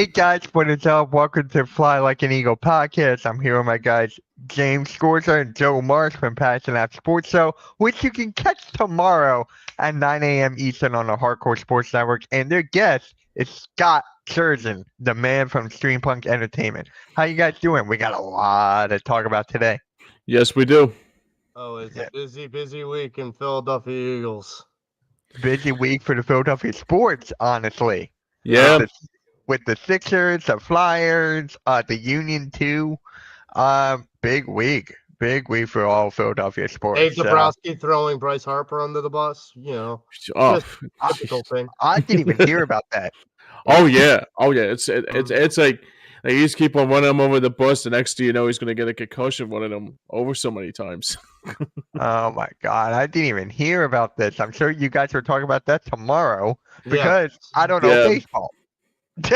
Hey guys, what is up? Welcome to Fly Like an Eagle podcast. I'm here with my guys James Scorza and Joe Marsh from Passion Out Sports Show, which you can catch tomorrow at 9 a.m. Eastern on the Hardcore Sports Network. And their guest is Scott Surgeon, the man from Streampunk Entertainment. How you guys doing? We got a lot to talk about today. Yes, we do. Oh, it's Yeah. a busy week in Philadelphia Eagles. Busy week for the Philadelphia sports, honestly. Yeah. With the Sixers, the Flyers, the Union too. Big week. Big week for all Philadelphia Dave sports. Dabrowski throwing Bryce Harper under the bus. Oh, Just typical thing. I didn't even hear about that. oh yeah. It's like they just keep on running him over the bus. The next thing you know, he's going to get a concussion running him over so many times. Oh my God, I didn't even hear about this. I'm sure you guys are talking about that tomorrow because I don't know Yeah. baseball. I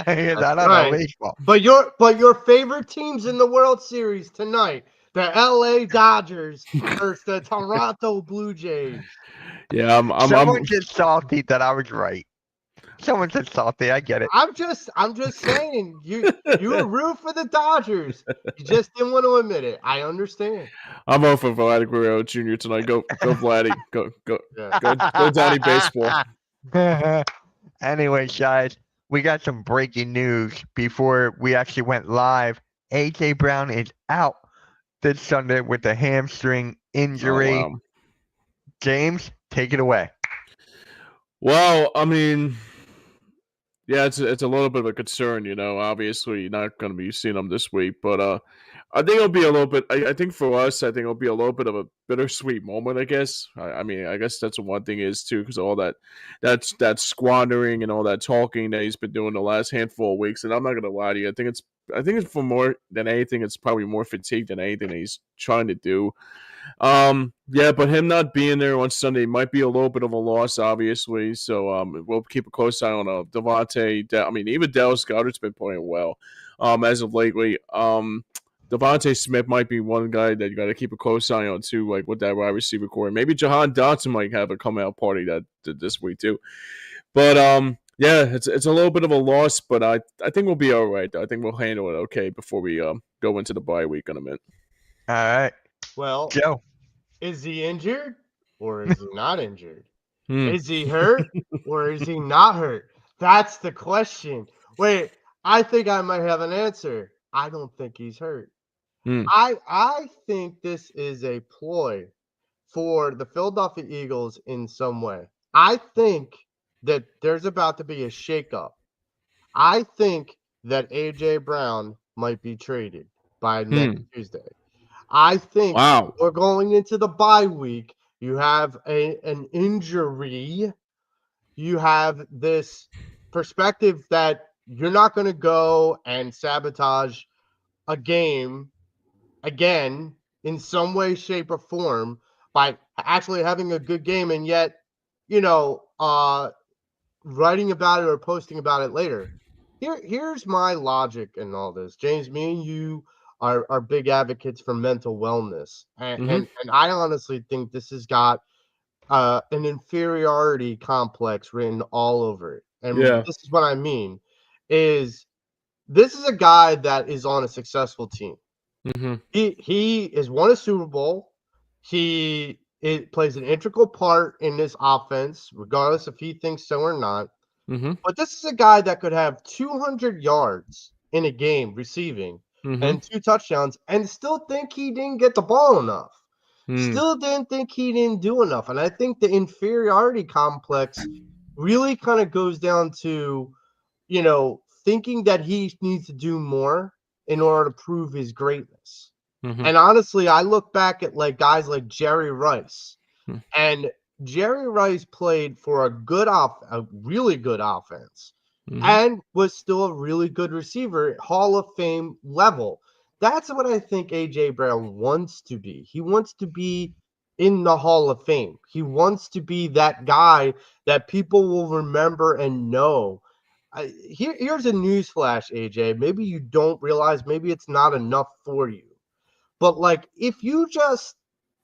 don't know right. baseball. But your favorite teams in the World Series tonight, the LA Dodgers versus the Toronto Blue Jays. Yeah, Someone just salty that I was right. Someone said salty. I get it. I'm just saying you were root for the Dodgers. You just didn't want to admit it. I understand. I'm on for Vladdy Guerrero Jr. tonight. Go Vladdy. Go Daddy Baseball. Anyways, guys, we got some breaking news before we actually went live. A.J. Brown is out this Sunday with a hamstring injury. Oh, wow. James, take it away. Well, I mean, yeah, it's a little bit of a concern, Obviously, you're not going to be seeing them this week, but I think it'll be a little bit. I think for us, I think it'll be a little bit of a bittersweet moment. I guess. I mean, I guess that's one thing is too, because all that squandering and all that talking that he's been doing the last handful of weeks. And I'm not going to lie to you. I think it's for more than anything. It's probably more fatigue than anything that he's trying to do. Yeah, but him not being there on Sunday might be a little bit of a loss, obviously. So we'll keep a close eye on Devontae. I mean, even Dallas Goedert's been playing well as of lately. Devontae Smith might be one guy that you got to keep a close eye on too, like with that wide receiver core. Maybe Jahan Dotson might have a come out party that this week too. But yeah, it's a little bit of a loss, but I think we'll be all right. I think we'll handle it okay before we go into the bye week in a minute. All right. Well, Joe, is he injured or is he not injured? Is he hurt or is he not hurt? That's the question. Wait, I think I might have an answer. I don't think he's hurt. I think this is a ploy for the Philadelphia Eagles in some way. I think that there's about to be a shakeup. I think that A.J. Brown might be traded by next Tuesday. I think we're going into the bye week. You have an injury. You have this perspective that you're not going to go and sabotage a game again in some way, shape, or form by actually having a good game and yet, writing about it or posting about it later. Here's my logic in all this. James, me and you are big advocates for mental wellness. And I honestly think this has got an inferiority complex written all over it. And this is what I mean is this is a guy that is on a successful team. He has won a Super Bowl. He plays an integral part in this offense, regardless if he thinks so or not. But this is a guy that could have 200 yards in a game receiving and 2 touchdowns and still think he didn't get the ball enough. Still didn't think he didn't do enough. And I think the inferiority complex really kind of goes down to, thinking that he needs to do more in order to prove his greatness. And honestly, I look back at guys like Jerry Rice, and Jerry Rice played for a really good offense, and was still a really good receiver at Hall of Fame level. That's what I think A.J. Brown wants to be. He wants to be in the Hall of Fame. He wants to be that guy that people will remember and know. Here's a newsflash, AJ. Maybe you don't realize, maybe it's not enough for you. But if you just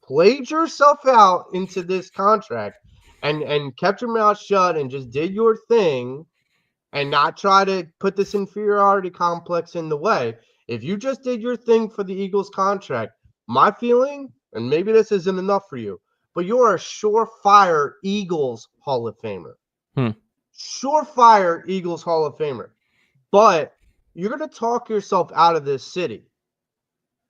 played yourself out into this contract and kept your mouth shut and just did your thing, and not try to put this inferiority complex in the way. If you just did your thing for the Eagles contract, my feeling, and maybe this isn't enough for you, but you're a surefire Eagles Hall of Famer. Surefire Eagles Hall of Famer. But you're going to talk yourself out of this city.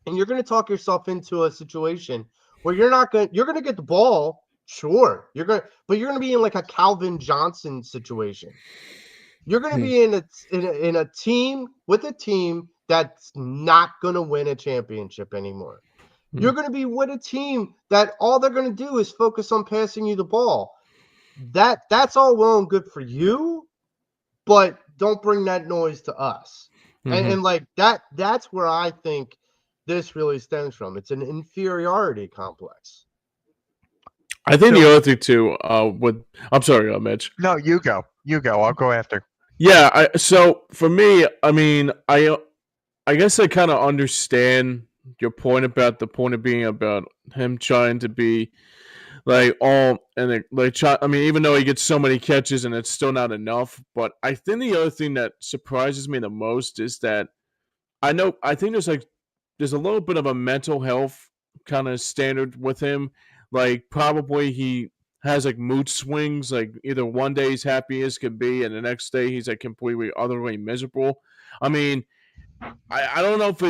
And you're going to talk yourself into a situation where you're going to get the ball, sure. But you're going to be in like a Calvin Johnson situation. You're going to be in a team with a team that's not going to win a championship anymore. You're going to be with a team that all they're going to do is focus on passing you the ball. That's all well and good for you, but don't bring that noise to us. And like that's where I think this really stems from. It's an inferiority complex. I think the other thing too, I'm sorry, Mitch. No, you go. I'll go after. Yeah, so for me, I mean, I guess I kind of understand your point about the point of being about him trying to be like all and like I mean, even though he gets so many catches and it's still not enough, but I think the other thing that surprises me the most is that I think there's a little bit of a mental health kind of standard with him. Like probably he has like mood swings. Like either one day he's happy as can be, and the next day he's like completely utterly miserable. I mean, I don't know if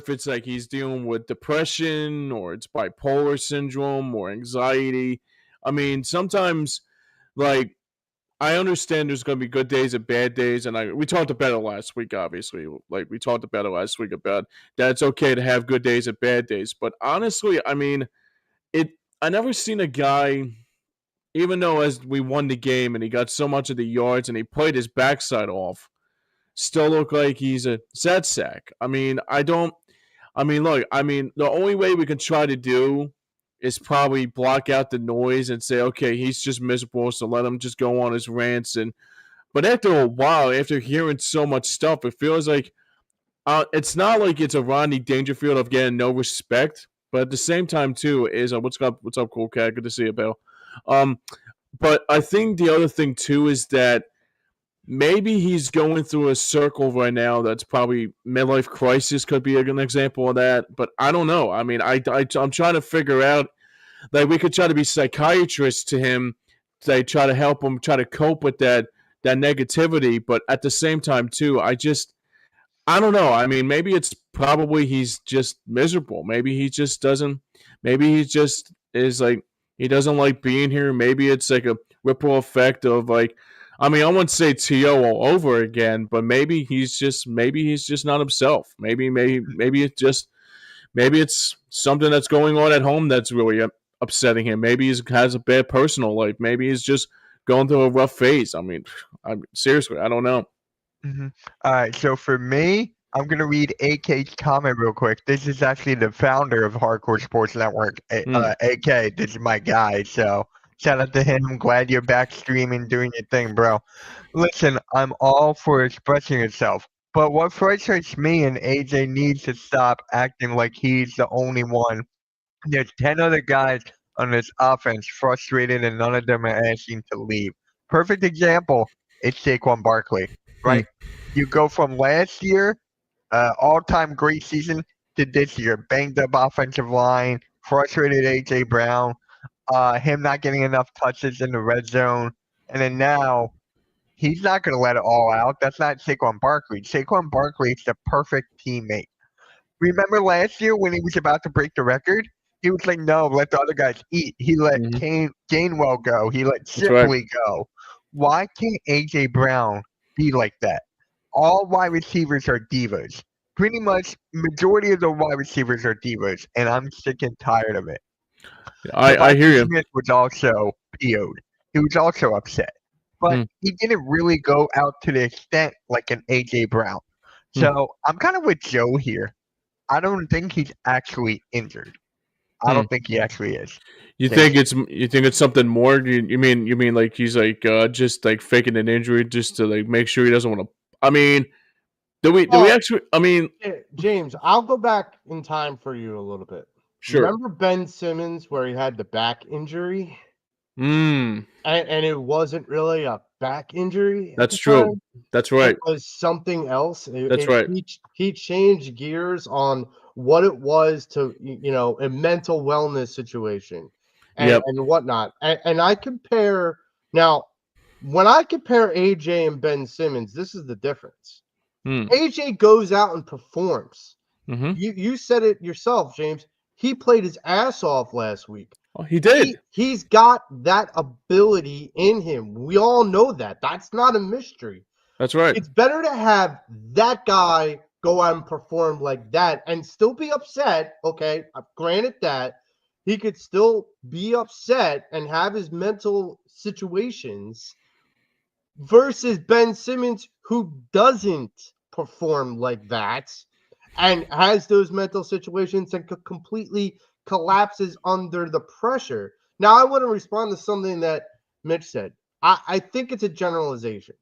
it's like he's dealing with depression or it's bipolar syndrome or anxiety. I mean, sometimes like I understand there's going to be good days and bad days, and we talked about it last week. Obviously, like we talked about it last week about that it's okay to have good days and bad days. But honestly, I mean, I never seen a guy, even though as we won the game and he got so much of the yards and he played his backside off, still look like he's a sad sack. I mean, look, the only way we can try to do is probably block out the noise and say, okay, he's just miserable, so let him just go on his rants. But after a while, after hearing so much stuff, it feels like it's not like it's a Rodney Dangerfield of getting no respect, but at the same time too is what's up, cool cat? Good to see you, Bill. But I think the other thing too is that maybe he's going through a circle right now that's probably midlife crisis could be an example of that, but I don't know. I mean, I'm trying to figure out, like, we could try to be psychiatrists to him, to try to help him try to cope with that negativity, but at the same time too, I don't know. I mean, maybe it's probably he's just miserable. Maybe he just doesn't. Maybe he just is like he doesn't like being here. Maybe it's like a ripple effect of like. I mean, I wouldn't say To all over again, but maybe he's just not himself. Maybe it's something that's going on at home that's really upsetting him. Maybe he has a bad personal life. Maybe he's just going through a rough phase. I mean, seriously, I don't know. Mm-hmm. All right, so for me, I'm gonna read AK's comment real quick. This is actually the founder of Hardcore Sports Network. AK, this is my guy. So shout out to him. I'm glad you're back streaming, doing your thing, bro. Listen, I'm all for expressing yourself, but what frustrates me and AJ needs to stop acting like he's the only one. There's 10 other guys on this offense frustrated, and none of them are asking to leave. Perfect example, it's Saquon Barkley, right? You go from last year, all-time great season, to this year, banged up offensive line, frustrated A.J. Brown, him not getting enough touches in the red zone, and then now he's not going to let it all out. That's not Saquon Barkley. Saquon Barkley is the perfect teammate. Remember last year when he was about to break the record? He was like, no, let the other guys eat. He let Gainwell go. He let Shipley go. Why can't A.J. Brown be like that? All wide receivers are divas. Pretty much, majority of the wide receivers are divas, and I'm sick and tired of it. I hear you. Smith was also PO'd. He was also upset. But he didn't really go out to the extent like an A.J. Brown. So I'm kind of with Joe here. I don't think he's actually injured. I don't think he actually is. You think it's something more? You mean like he's like just like faking an injury just to like make sure he doesn't want to? I mean, do we actually? I mean, James, I'll go back in time for you a little bit. Sure. Remember Ben Simmons where he had the back injury? And it wasn't really a back injury at That's the true. time. That's It right. was something else. That's right. He changed gears on what it was to a mental wellness situation Yep. and whatnot. And I compare now when I compare AJ and Ben Simmons, this is the difference. Hmm. AJ goes out and performs. Mm-hmm. You said it yourself, James. He played his ass off last week. Oh, he did. He's got that ability in him. We all know that. That's not a mystery. That's right. It's better to have that guy go out and perform like that and still be upset. Okay, granted that he could still be upset and have his mental situations versus Ben Simmons, who doesn't perform like that and has those mental situations and completely collapses under the pressure. Now, I want to respond to something that Mitch said. I think it's a generalization.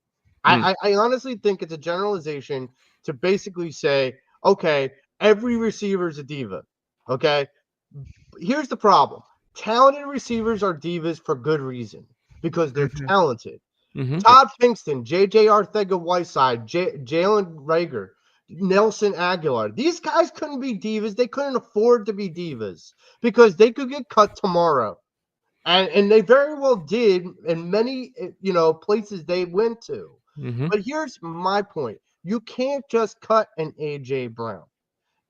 Hmm. I honestly think it's a generalization to basically say, okay, every receiver is a diva. Okay. Here's the problem: talented receivers are divas for good reason because they're Mhm. talented. Mm-hmm. Todd Finkston, J.J. Arthega-Whiteside, Jalen Rager, Nelson Aguilar. These guys couldn't be divas. They couldn't afford to be divas because they could get cut tomorrow. And they very well did in many places they went to. Mm-hmm. But here's my point. You can't just cut an A.J. Brown.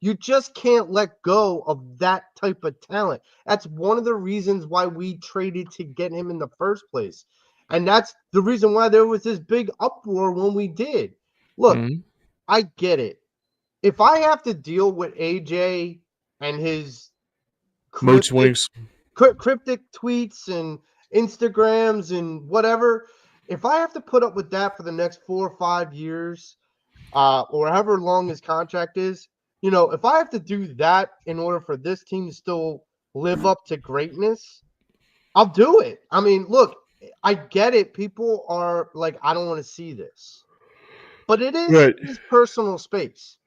You just can't let go of that type of talent. That's one of the reasons why we traded to get him in the first place. And that's the reason why there was this big uproar when we did. Look, Mm-hmm. I get it. If I have to deal with AJ and his Mood cryptic swings. cryptic tweets and Instagrams and whatever, if I have to put up with that for the next 4 or 5 years, or however long his contract is, if I have to do that in order for this team to still live up to greatness, I'll do it. I mean, look, I get it. People are like, I don't want to see this, but it is Right. his personal space.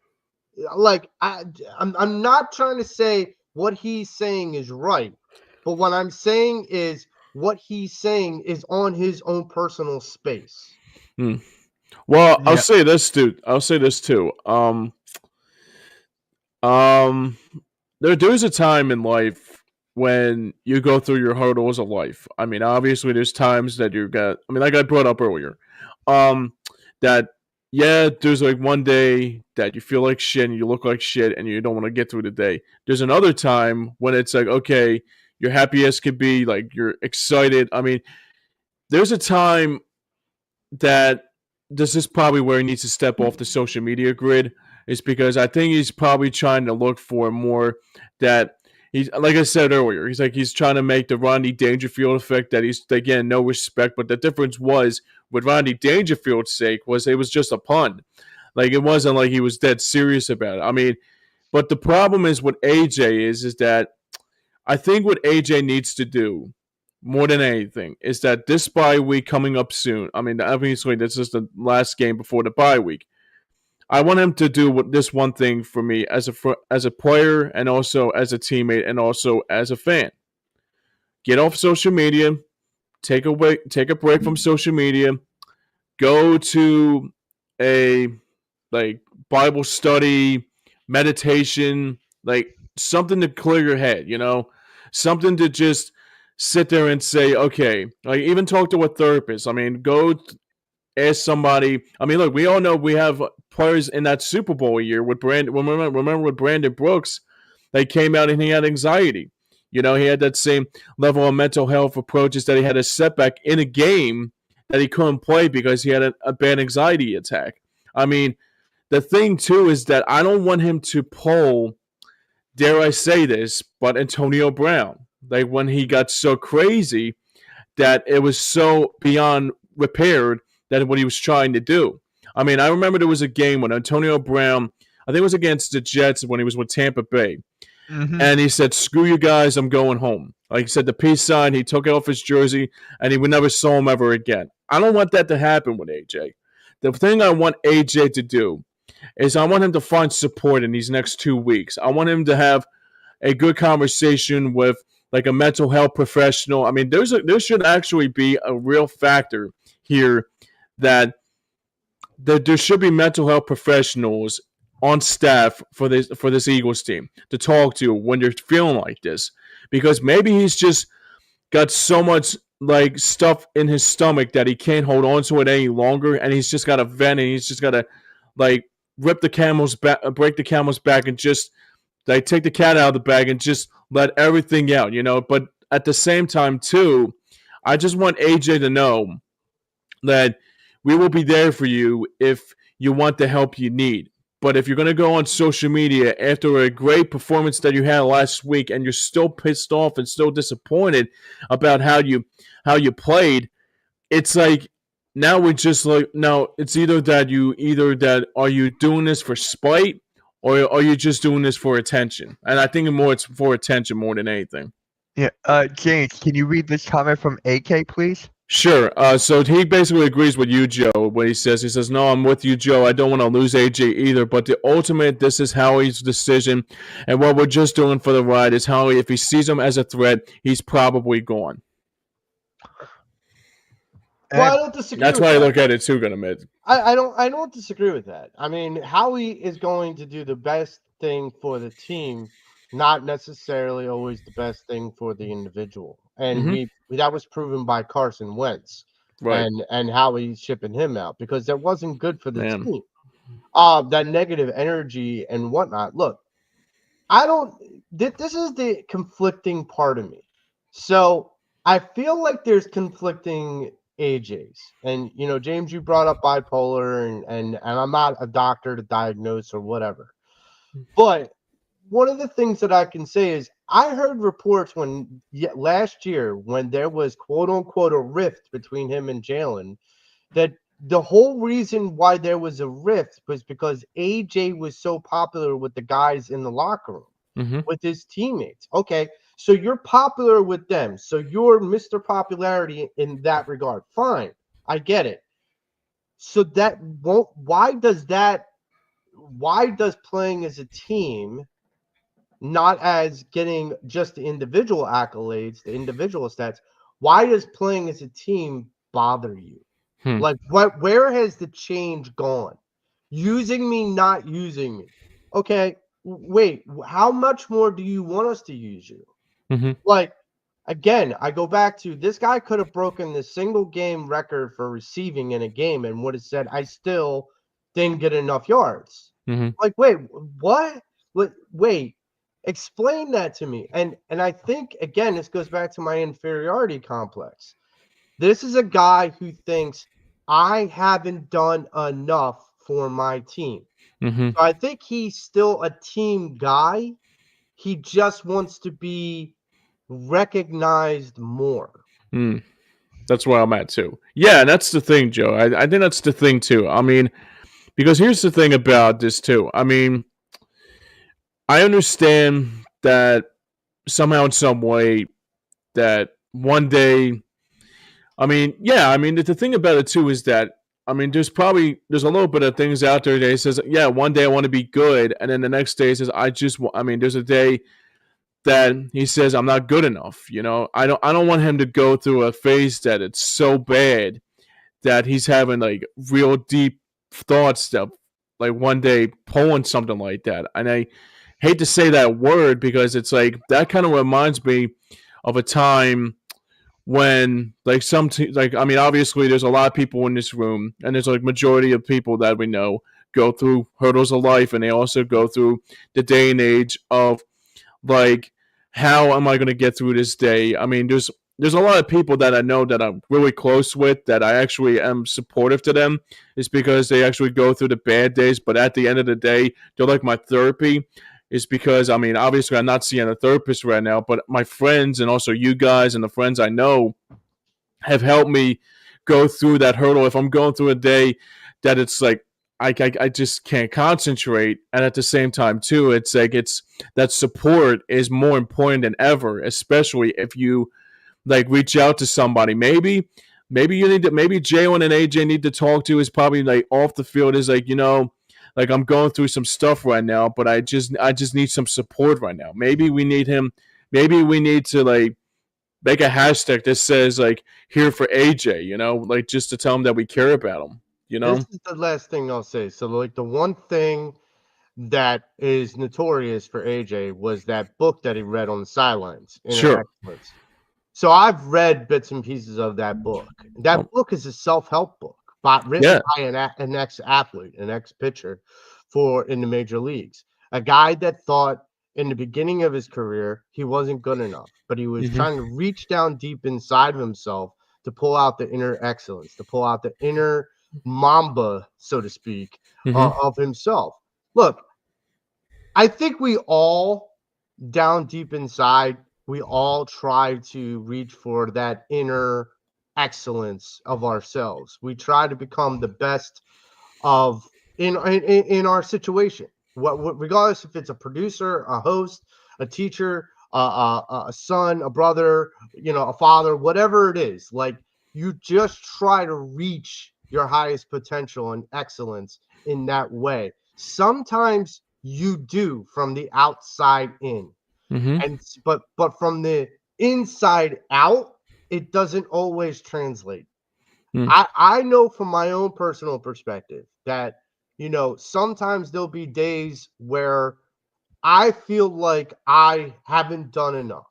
Like, I'm not trying to say what he's saying is right, but what I'm saying is what he's saying is on his own personal space. Hmm. Well, I'll Yeah. say this, dude. I'll say this too. Um, there's a time in life when you go through your hurdles of life. I mean, obviously, there's times that you got. I mean, like I brought up earlier, um, that yeah, there's like one day that you feel like shit and you look like shit and you don't want to get through the day. There's another time when it's like, okay, you're happy as could be, like you're excited. I mean, there's a time that this is probably where he needs to step off the social media grid is because I think he's probably trying to look for more that he's like I said earlier, he's trying to make the Rodney Dangerfield effect that he's again no respect, but the difference was with Rodney Dangerfield's sake was it was just a pun. Like it wasn't like he was dead serious about it. I mean, but the problem is what AJ is that I think what AJ needs to do more than anything is that this bye week coming up soon. I mean, obviously, this is the last game before the bye week. I want him to do this one thing for me as a player and also as a teammate and also as a fan. Get off social media, take a break from social media, go to a like Bible study, meditation, like something to clear your head, something to just sit there and say, okay, like even talk to a therapist. I mean, go ask somebody. I mean, look, we all know we have players in that Super Bowl year with Brandon. Remember with Brandon Brooks, they came out and he had anxiety. He had that same level of mental health approaches that he had a setback in a game that he couldn't play because he had a bad anxiety attack. I mean, the thing too is that I don't want him to pull, dare I say this, but Antonio Brown. Like when he got so crazy that it was so beyond repaired that what he was trying to do. I mean, I remember there was a game when Antonio Brown, I think it was against the Jets when he was with Tampa Bay, Mhm. and he said, "Screw you guys, I'm going home." Like he said, the peace sign. He took it off his jersey, and he would never saw him ever again. I don't want that to happen with AJ. The thing I want AJ to do is I want him to find support in these next 2 weeks. I want him to have a good conversation with like a mental health professional. I mean, there should actually be a real factor here that there should be mental health professionals on staff for this Eagles team to talk to when you're feeling like this, because maybe he's just got so much like stuff in his stomach that he can't hold on to it any longer, and he's just got to vent, and he's just got to like rip the camel's back, break the camel's back, and just like take the cat out of the bag and just let everything out, But at the same time, too, I just want AJ to know that we will be there for you if you want the help you need. But if you're going to go on social media after a great performance that you had last week and you're still pissed off and still disappointed about how you played, it's like now we're just like, no, it's either that are you doing this for spite or are you just doing this for attention? And I think it's for attention more than anything. Yeah. James, can you read this comment from AK, please? Sure. So he basically agrees with you, Joe, what he says. He says, no, I'm with you, Joe. I don't want to lose AJ either. But the ultimate, this is Howie's decision. And what we're just doing for the ride is Howie, if he sees him as a threat, he's probably gone. Well, I don't disagree. That's why I look at it too, gonna admit. I don't disagree with that. I mean, Howie is going to do the best thing for the team, not necessarily always the best thing for the individual. And that was proven by Carson Wentz, right? And Howie shipping him out because that wasn't good for the team. That negative energy and whatnot. Look, this is the conflicting part of me. So I feel like there's conflicting AJs, and James, you brought up bipolar, and I'm not a doctor to diagnose or whatever, but one of the things that I can say is I heard reports last year when there was quote unquote a rift between him and Jalen, that the whole reason why there was a rift was because AJ was so popular with the guys in the locker room, with his teammates. Okay. So you're popular with them. So you're Mr. Popularity in that regard. Fine. I get it. So why does playing as a team, not as getting just the individual accolades, the individual stats, why does playing as a team bother you? Like where has the change gone? Using me, not using me. Okay. Wait, how much more do you want us to use you? Like, again, I go back to this guy could have broken the single game record for receiving in a game and would have said, I still didn't get enough yards. Like, wait, what? Wait, explain that to me. And I think, again, this goes back to my inferiority complex. This is a guy who thinks I haven't done enough for my team. So I think he's still a team guy. He just wants to be recognized more. That's where I'm at too. Yeah, and that's the thing, Joe. I think that's the thing too. I mean, because here's the thing about this too. I mean, I understand that somehow in some way that one day, I mean, yeah, I mean, the thing about it too is that, I mean, there's a little bit of things out there that he says, yeah, one day I want to be good. And then the next day he says, there's a day that he says I'm not good enough. I don't want him to go through a phase that it's so bad that he's having like real deep thoughts that like one day pulling something like that. And I hate to say that word because it's like that kind of reminds me of a time when like I mean, obviously there's a lot of people in this room, and there's like majority of people that we know go through hurdles of life, and they also go through the day and age of like, how am I going to get through this day? I mean, there's a lot of people that I know that I'm really close with that I actually am supportive to them. It's because they actually go through the bad days, but at the end of the day, they're like my therapy. Is because, I mean, obviously I'm not seeing a therapist right now, but my friends and also you guys and the friends I know have helped me go through that hurdle. If I'm going through a day that it's like, I just can't concentrate. And at the same time, too, it's like that support is more important than ever, especially if you like reach out to somebody. Maybe Jalen and AJ need to talk to is probably like off the field is like, like I'm going through some stuff right now, but I just need some support right now. Maybe we need him. Maybe we need to like make a hashtag that says like here for AJ, you know, like just to tell him that we care about him, you know? This is the last thing I'll say. So, like, the one thing that is notorious for AJ was that book that he read on the sidelines, Inner Sure. Excellence. So I've read bits and pieces of that book. That book is a self-help book written by an ex-athlete, an ex-pitcher for in the major leagues. A guy that thought in the beginning of his career he wasn't good enough, but he was trying to reach down deep inside of himself to pull out the inner excellence, to pull out the inner Mamba, so to speak, of himself. Look, I think we all, down deep inside, we all try to reach for that inner excellence of ourselves. We try to become the best of in our situation. What regardless if it's a producer, a host, a teacher, a son, a brother, a father, whatever it is. Like, you just try to reach your highest potential and excellence in that way. Sometimes you do from the outside in. And but from the inside out, it doesn't always translate. I know from my own personal perspective that, sometimes there'll be days where I feel like I haven't done enough,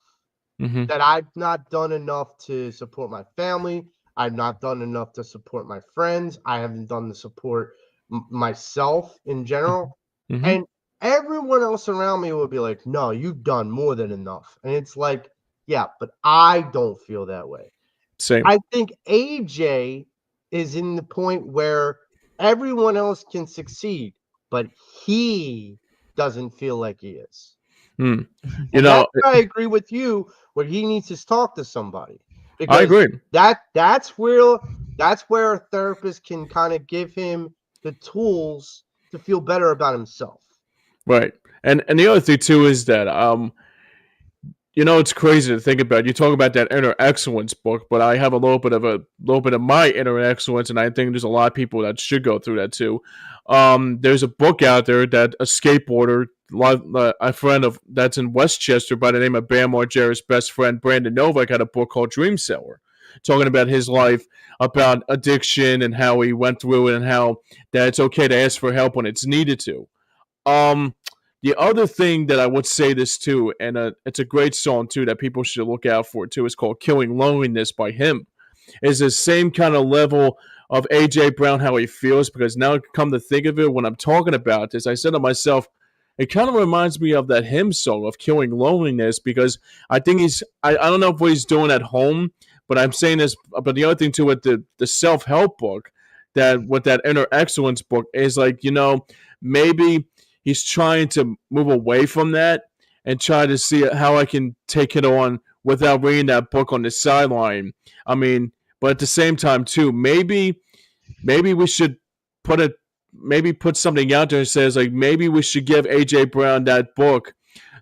that I've not done enough to support my family. I've not done enough to support my friends. I haven't done to support myself in general. And everyone else around me will be like, no, you've done more than enough. And it's like, yeah, but I don't feel that way. Same. I think AJ is in the point where everyone else can succeed, but he doesn't feel like he is. You And know, I agree with you where he needs to talk to somebody. Because I agree. That's where a therapist can kind of give him the tools to feel better about himself. Right. And the other thing too is that it's crazy to think about. You talk about that inner excellence book, but I have a little bit of my inner excellence, and I think there's a lot of people that should go through that too. There's a book out there that a skateboarder, a friend of that's in Westchester by the name of Bam Margera's best friend Brandon Novak, had a book called Dream Seller, talking about his life, about addiction and how he went through it, and how that it's okay to ask for help when it's needed to. The other thing that I would say this too, and it's a great song too that people should look out for too, is called "Killing Loneliness" by him. Is the same kind of level of AJ Brown, how he feels, because now come to think of it, when I'm talking about this, I said to myself, it kind of reminds me of that hymn song of "Killing Loneliness," because I think I don't know what he's doing at home, but I'm saying this. But the other thing too with the self help book, that with that inner excellence book, is like, maybe he's trying to move away from that and try to see how I can take it on without reading that book on the sideline. I mean, but at the same time too, maybe we should put something out there that says like maybe we should give AJ Brown that book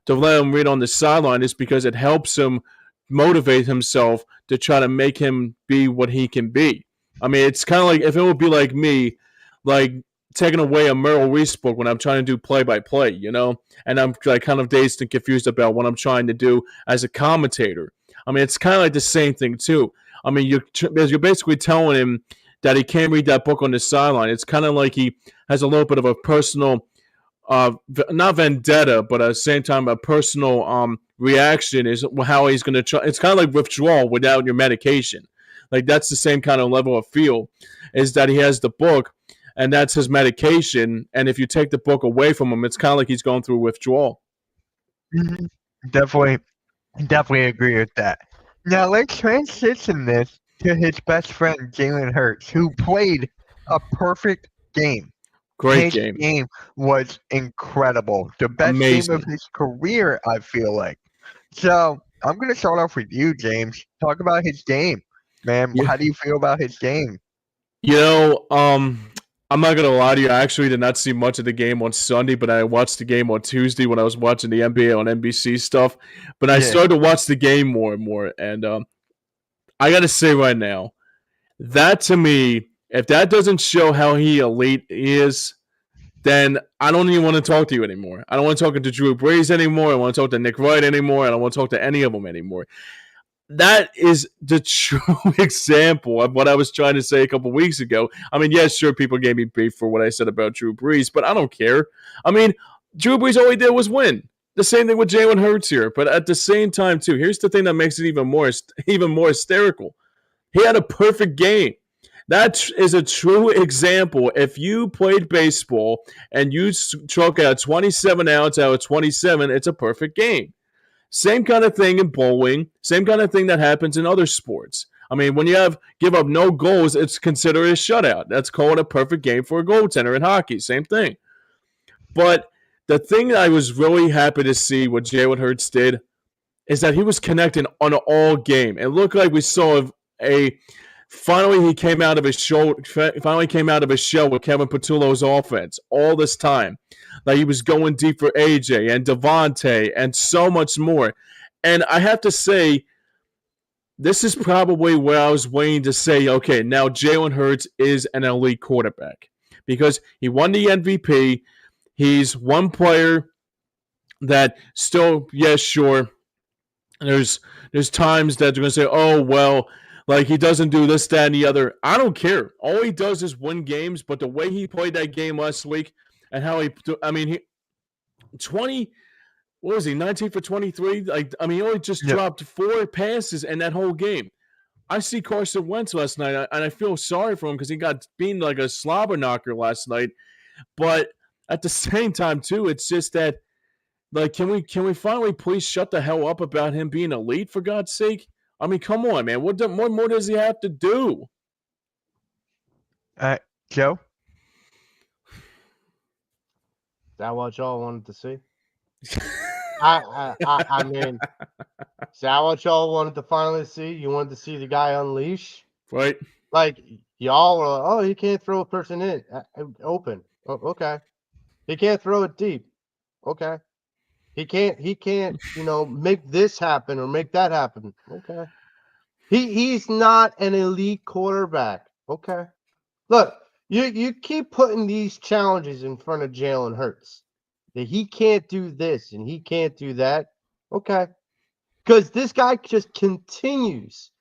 to let him read on the sideline, is because it helps him motivate himself to try to make him be what he can be. I mean, it's kind of like if it would be like me, like taking away a Merrill Reese book when I'm trying to do play-by-play, and I'm like kind of dazed and confused about what I'm trying to do as a commentator. I mean, it's kind of like the same thing too. I mean, you're basically telling him that he can't read that book on the sideline. It's kind of like he has a little bit of a personal, not vendetta, but at the same time a personal reaction is how he's going to try. It's kind of like withdrawal without your medication. Like that's the same kind of level of feel, is that he has the book, and that's his medication. And if you take the book away from him, it's kind of like he's going through withdrawal. Definitely agree with that. Now let's transition this to his best friend Jalen Hurts, who played a perfect game. Great His game was incredible. The best game of his career, I feel like. So I'm going to start off with you, James. Talk about his game, man. How do you feel about his game? I'm not gonna lie to you. I actually did not see much of the game on Sunday, but I watched the game on Tuesday when I was watching the NBA on NBC stuff. But I started to watch the game more and more, and I gotta say right now, that to me, if that doesn't show how elite he is, then I don't even want to talk to you anymore. I don't want to talk to Drew Brees anymore. I don't want to talk to Nick Wright anymore. I don't want to talk to any of them anymore. that is the true example of what I was trying to say a couple weeks ago. I mean, yes, sure, people gave me beef for what I said about Drew Brees, but I don't care. I mean, Drew Brees all he did was win. The same thing with Jalen Hurts here, but at the same time, too, here's the thing that makes it even more hysterical. He had a perfect game. That is a true example. If you played baseball and you struck out 27 outs out of 27, it's a perfect game. Same kind of thing in bowling. Same kind of thing that happens in other sports. I mean, when you give up no goals, it's considered a shutout. That's called a perfect game for a goaltender in hockey. Same thing. But the thing that I was really happy to see what Jalen Hurts did is that he was connecting on all game. It looked like we saw a finally he came out of his show. Finally came out of his shell with Kevin Patullo's offense all this time. Like he was going deep for AJ and Devontae and so much more. And I have to say, this is probably where I was waiting to say, okay, now Jalen Hurts is an elite quarterback because he won the MVP. He's one player that still, yes, sure. There's times that they're going to say, oh, well, like he doesn't do this, that, and the other. I don't care. All he does is win games, but the way he played that game last week and how he 20, what was he, 19 for 23? Like, I mean, he only just dropped 4 passes in that whole game. I see Carson Wentz last night, and I feel sorry for him because he got beaten like a slobber knocker last night. But at the same time, too, it's just that, like, can we finally please shut the hell up about him being elite, for God's sake? I mean, come on, man. What more does he have to do? Joe? Is that what y'all wanted to see? I mean, is that what y'all wanted to finally see? You wanted to see the guy unleash? Right. Like, y'all were like, oh, he can't throw a person in open. Oh, okay. He can't throw it deep. Okay. He can't, make this happen or make that happen. Okay. He's not an elite quarterback. Okay. Look, you keep putting these challenges in front of Jalen Hurts. That he can't do this and he can't do that. Okay. Because this guy just continues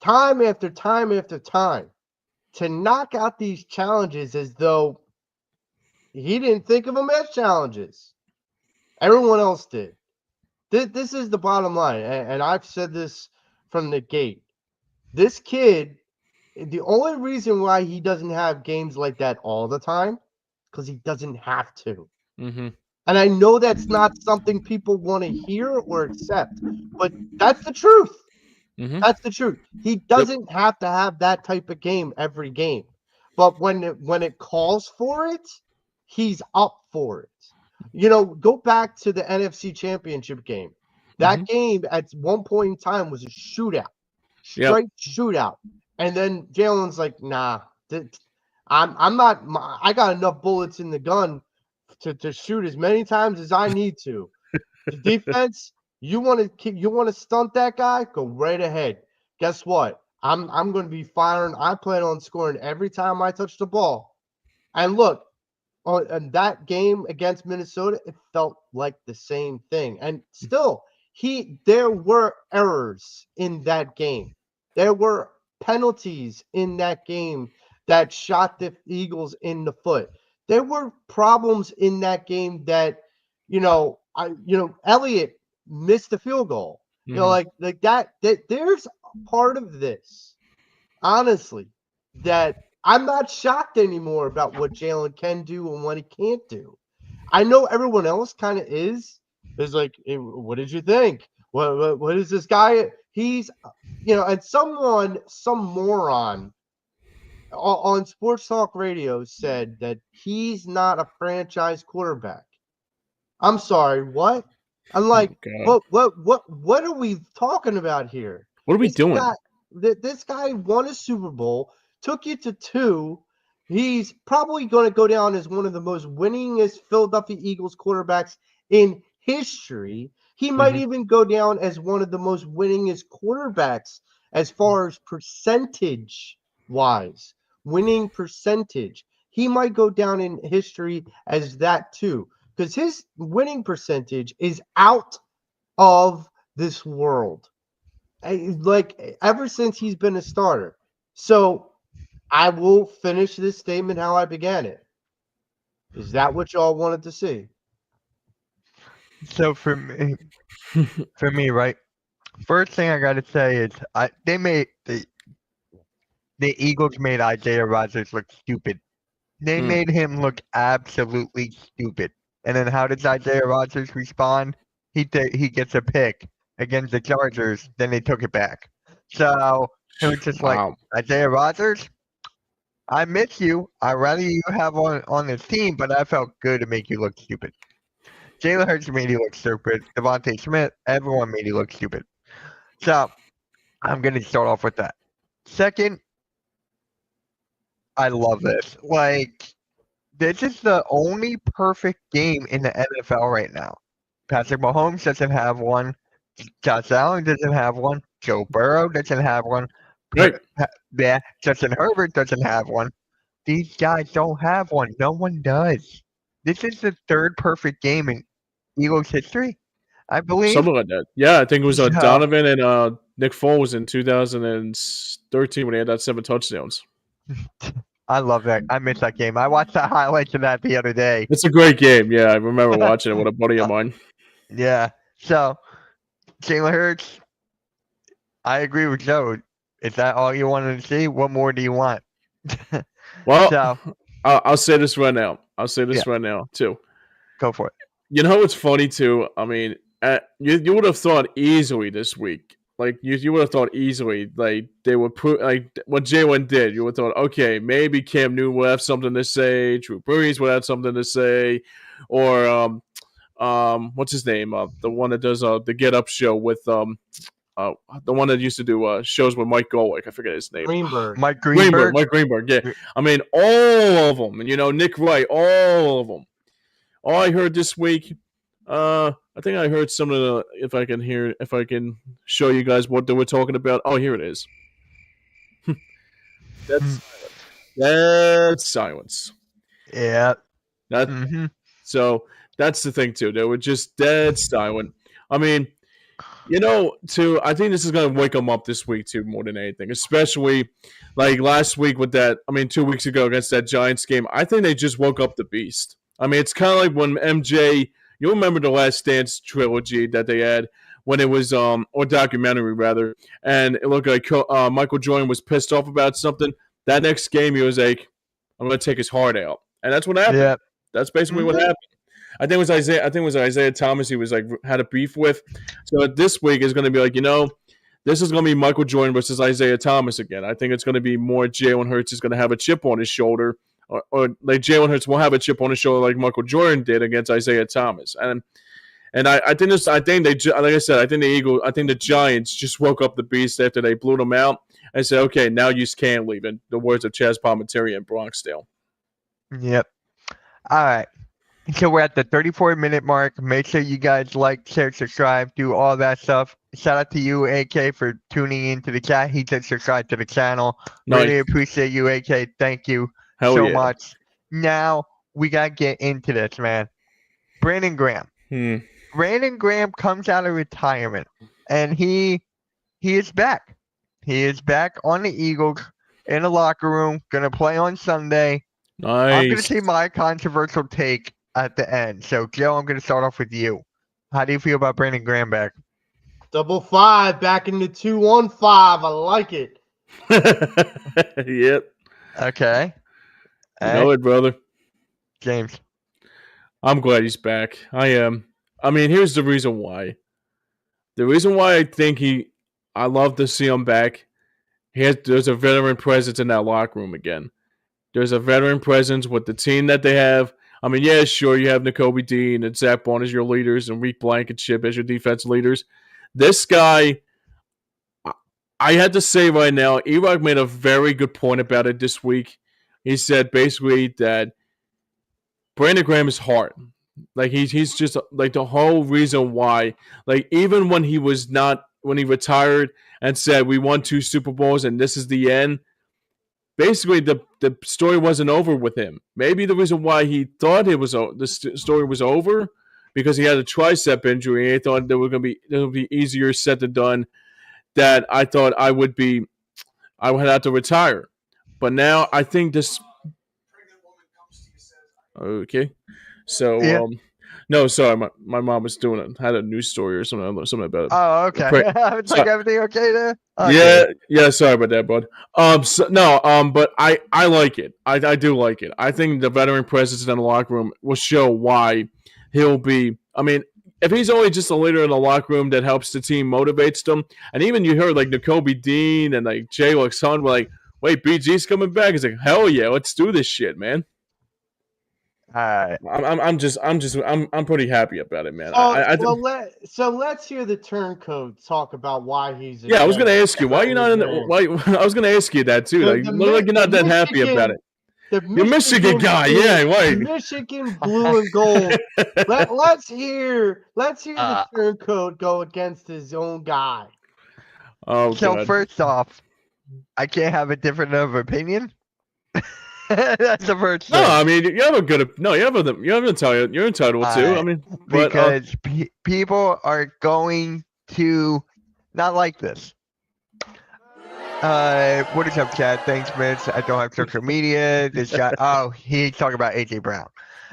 time after time after time to knock out these challenges as though he didn't think of them as challenges. Everyone else did. This is the bottom line. And I've said this from the gate. This kid, the only reason why he doesn't have games like that all the time, because he doesn't have to. Mm-hmm. And I know that's not something people want to hear or accept, but that's the truth. Mm-hmm. That's the truth. He doesn't have to have that type of game every game. But when it calls for it, he's up for it. Go back to the NFC Championship game. That game at one point in time was a shootout. Straight shootout. And then Jalen's like, nah, I'm not. I got enough bullets in the gun to shoot as many times as I need to. The defense, you want to stunt that guy? Go right ahead. Guess what? I'm going to be firing. I plan on scoring every time I touch the ball. And look, on that game against Minnesota, it felt like the same thing. And still, there were errors in that game. There were penalties in that game that shot the Eagles in the foot. There were problems in that game that, Elliott missed the field goal. Like that there's part of this, honestly, that I'm not shocked anymore about what Jalen can do and what he can't do. I know everyone else kind of is like, hey, what did you think? What is this guy? He's, and some moron on Sports Talk Radio said that he's not a franchise quarterback. I'm sorry, what? I'm like, what are we talking about here? What are we doing? This guy won a Super Bowl, took you to 2. He's probably going to go down as one of the most winningest Philadelphia Eagles quarterbacks in history. He might even go down as one of the most winningest quarterbacks as far as percentage-wise. Winning percentage. He might go down in history as that too, because his winning percentage is out of this world. like ever since he's been a starter. So I will finish this statement how I began it. Is that what y'all wanted to see? So for me, right? First thing I gotta say is the Eagles made Isaiah Rodgers look stupid. They Mm. made him look absolutely stupid. And then how does Isaiah Rodgers respond? He gets a pick against the Chargers. Then they took it back. So it was just like Wow. Isaiah Rodgers. I miss you. I'd rather you have on this team, but I felt good to make you look stupid. Jalen Hurts made you look stupid. Devontae Smith, everyone made you look stupid. So I'm gonna start off with that. Second, I love this. Like, this is the only perfect game in the NFL right now. Patrick Mahomes doesn't have one. Josh Allen doesn't have one. Joe Burrow doesn't have one. Right. Yeah, Justin Herbert doesn't have one. These guys don't have one. No one does. This is the third perfect game in Eagles history, I believe. Something like that. Yeah, I think it was So, Donovan and Nick Foles in 2013 when they had that 7 touchdowns. I love that. I miss that game. I watched the highlights of that the other day. It's a great game. Yeah, I remember watching it with a buddy of mine. Yeah. So, Jalen Hurts, I agree with Joe. Is that all you wanted to see? What more do you want? Well, So, I'll say this right now. Yeah. Right now, too. go for it. You know what's funny, too? I mean, you would have thought easily this week. Like, you would have thought easily, like, they would put, like, what Jalen did. You would have thought, okay, maybe Cam Newton will have something to say. Drew Brees will have something to say. Or, what's his name? The one that does the Get Up show with, the one that used to do shows with Mike Golick. I forget his name. Greenberg. Mike Greenberg. Mike Greenberg, yeah. I mean, all of them. You know, Nick Wright, all of them. All I heard this week, I think I heard some of the. If I can show you guys what they were talking about. Oh, here it is. That's silence. Yeah. That Mm-hmm. So that's the thing too. They were just dead silent. I mean, you know, I think this is going to wake them up this week too, more than anything. Especially like last week with that. I mean, 2 weeks ago against that Giants game. I think they just woke up the beast. I mean, it's kind of like when MJ. You remember the Last Dance trilogy that they had when it was or documentary rather, and it looked like Michael Jordan was pissed off about something. That next game, he was like, "I'm going to take his heart out," and that's what happened. Yeah. That's basically what happened. I think it was Isaiah Thomas. He was like had a beef with. So this week is going to be like, you know, this is going to be Michael Jordan versus Isaiah Thomas again. I think it's going to be more Jalen Hurts is going to have a chip on his shoulder, or like Jalen Hurts will have a chip on his shoulder like Michael Jordan did against Isaiah Thomas. And I think the Giants just woke up the beast after they blew them out and said, okay, now you just can't leave. In the words of Chaz Palminteri and Bronxdale. Yep. All right. So we're at the 34-minute mark. Make sure you guys like, share, subscribe, do all that stuff. Shout out to you, AK, for tuning into the chat. He just subscribed to the channel. Nice. Really appreciate you, AK. Thank you Hell so yeah. much. Now we gotta get into this, man. Brandon Graham. Brandon Graham comes out of retirement, and he is back. He is back on the Eagles in the locker room. Gonna play on Sunday. Nice. I'm gonna say my controversial take at the end. So, Joe, I'm going to start off with you. How do you feel about Brandon Graham back? 5-5 back in the 2-1-5. I like it. Yep. Okay. You know it, brother. James. I'm glad he's back. I am. I mean, here's the reason why. The reason why I think I love to see him back. There's a veteran presence in that locker room again. There's a veteran presence with the team that they have. I mean, yeah, sure, you have N'Kobe Dean and Zach Bond as your leaders and Reek Blankenship as your defense leaders. This guy, I had to say right now, E-Rock made a very good point about it this week. He said basically that Brandon Graham is hard. Like, he's just like the whole reason why. Like, even when he retired and said we won 2 Super Bowls and this is the end, basically, the story wasn't over with him. Maybe the reason why he thought the story was over because he had a tricep injury and he thought it would be easier said than done that I thought I would have to retire. But now I think this. Okay. Yeah. So, no, sorry, my mom was had a news story or something about Oh, okay. It's like so, everything okay there? yeah, sorry about that, bud. No, but I like it. I do like it. I think the veteran presence in the locker room will show why he'll be. I mean, if he's only just a leader in the locker room that helps the team, motivates them, and even you heard like N'Kobe Dean and like Jalen Son were like, "Wait, BG's coming back." He's like, "Hell yeah, let's do this shit, man." Alright. I'm pretty happy about it, man. So let's hear the turncoat talk about why he's. Yeah, I was gonna ask you why you're not in the. Why I was gonna ask you that too. Like, you look like you're not that happy about it. You're Michigan guy, yeah, right. Michigan blue and gold. let's hear the turncoat go against his own guy. Oh, So God. first off, I can't have a different of opinion. That's the first thing. No, I mean you have a good. No, you're entitled. You're entitled to. I mean, but, because people are going to not like this. What is up, Chad? Thanks, Mitch. I don't have social media. This guy. Oh, he's talking about AJ Brown.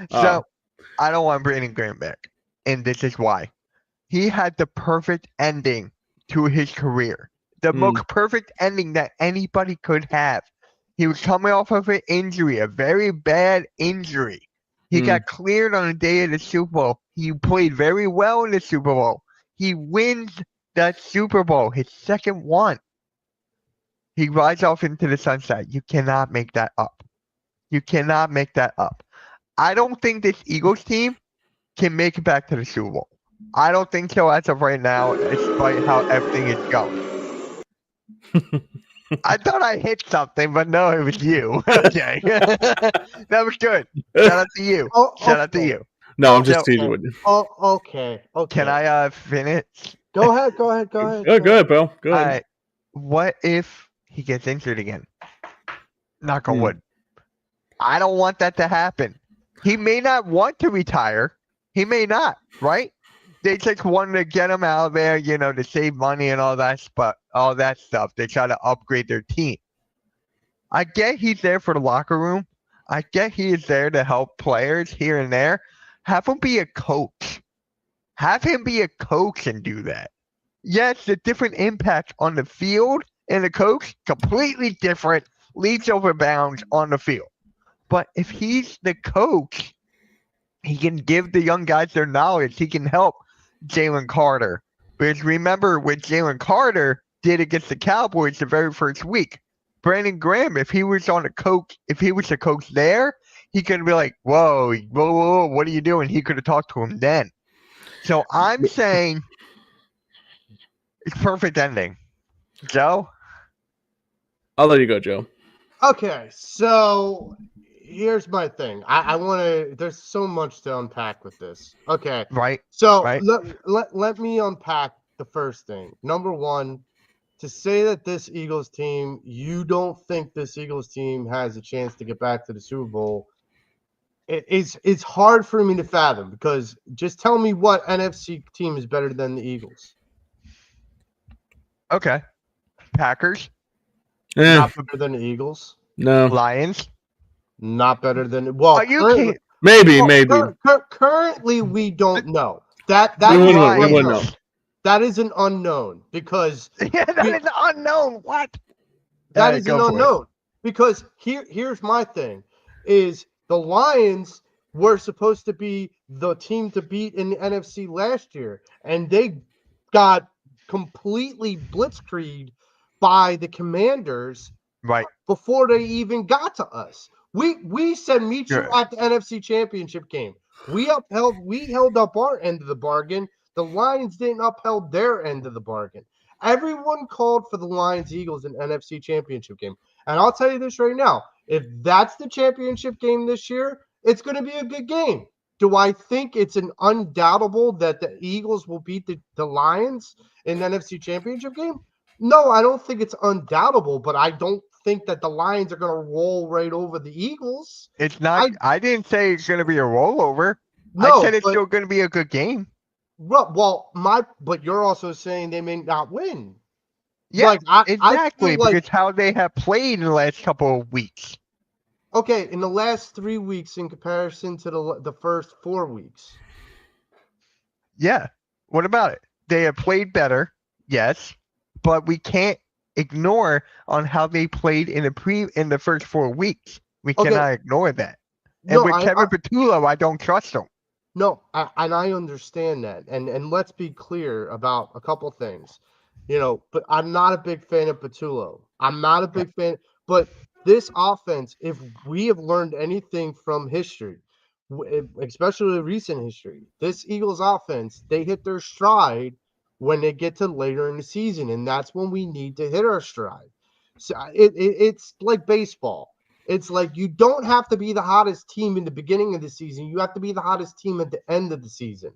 So I don't want Brandon Graham back, and this is why. He had the perfect ending to his career. The most perfect ending that anybody could have. He was coming off of an injury, a very bad injury. He got cleared on the day of the Super Bowl. He played very well in the Super Bowl. He wins that Super Bowl, his second one. He rides off into the sunset. You cannot make that up. You cannot make that up. I don't think this Eagles team can make it back to the Super Bowl. I don't think so as of right now, despite how everything is going. I thought I hit something, but no, it was you. Okay. That was good. Shout out to you. Shout out to you. No, I'm just teasing with you. Oh, okay. Can I finish? Go ahead. Go ahead, Bill. Go ahead. Right. What if he gets injured again? Knock on wood. I don't want that to happen. He may not want to retire. He may not, right? They just wanted to get him out of there, to save money and all that stuff. They try to upgrade their team. I get he's there for the locker room. I get he is there to help players here and there. Have him be a coach. Have him be a coach and do that. Yes, the different impact on the field and the coach, completely different, leaps over bounds on the field. But if he's the coach, he can give the young guys their knowledge. He can help Jalen Carter. Because remember what Jalen Carter did against the Cowboys the very first week. Brandon Graham, if he was the coach there, he could be like, whoa, what are you doing? He could have talked to him then. So I'm saying it's perfect ending. Joe? I'll let you go, Joe. Okay, so here's my thing. I want to. There's so much to unpack with this. Okay, right. So right. Let me unpack the first thing. Number one, to say that this Eagles team, you don't think this Eagles team has a chance to get back to the Super Bowl. It's hard for me to fathom, because just tell me what NFC team is better than the Eagles. Okay, Packers. Not better than the Eagles. No. Lions. Not better than. Well, are you kidding? Maybe. Currently, we don't know. That is an unknown, because that is unknown. What? That is an unknown, because here's my thing: is the Lions were supposed to be the team to beat in the NFC last year, and they got completely blitzkrieged by the Commanders right before they even got to us. We said meet you at the NFC Championship game. We held up our end of the bargain. The Lions didn't uphold their end of the bargain. Everyone called for the Lions-Eagles in NFC Championship game. And I'll tell you this right now. If that's the championship game this year, it's going to be a good game. Do I think it's an undoubtable that the Eagles will beat the Lions in the NFC Championship game? No, I don't think it's undoubtable, but I don't think that the Lions are going to roll right over the Eagles. It's not. I didn't say it's going to be a rollover. No, I said it's still going to be a good game. Well, but you're also saying they may not win. Yeah, Like I exactly, feel like because how they have played in the last couple of weeks. okay, in the last 3 weeks in comparison to the first 4 weeks. Yeah. What about it? They have played better, yes, but we can't ignore on how they played in the first 4 weeks. We Okay, cannot ignore that. And no, with I Kevin Petullo, I don't trust him. no, and I understand that, and let's be clear about a couple things, But I'm not a big fan of Patullo. I'm not a big fan, but this offense, if we have learned anything from history, especially recent history, this Eagles offense, they hit their stride when they get to later in the season, and that's when we need to hit our stride. So it's like baseball. It's like you don't have to be the hottest team in the beginning of the season. You have to be the hottest team at the end of the season.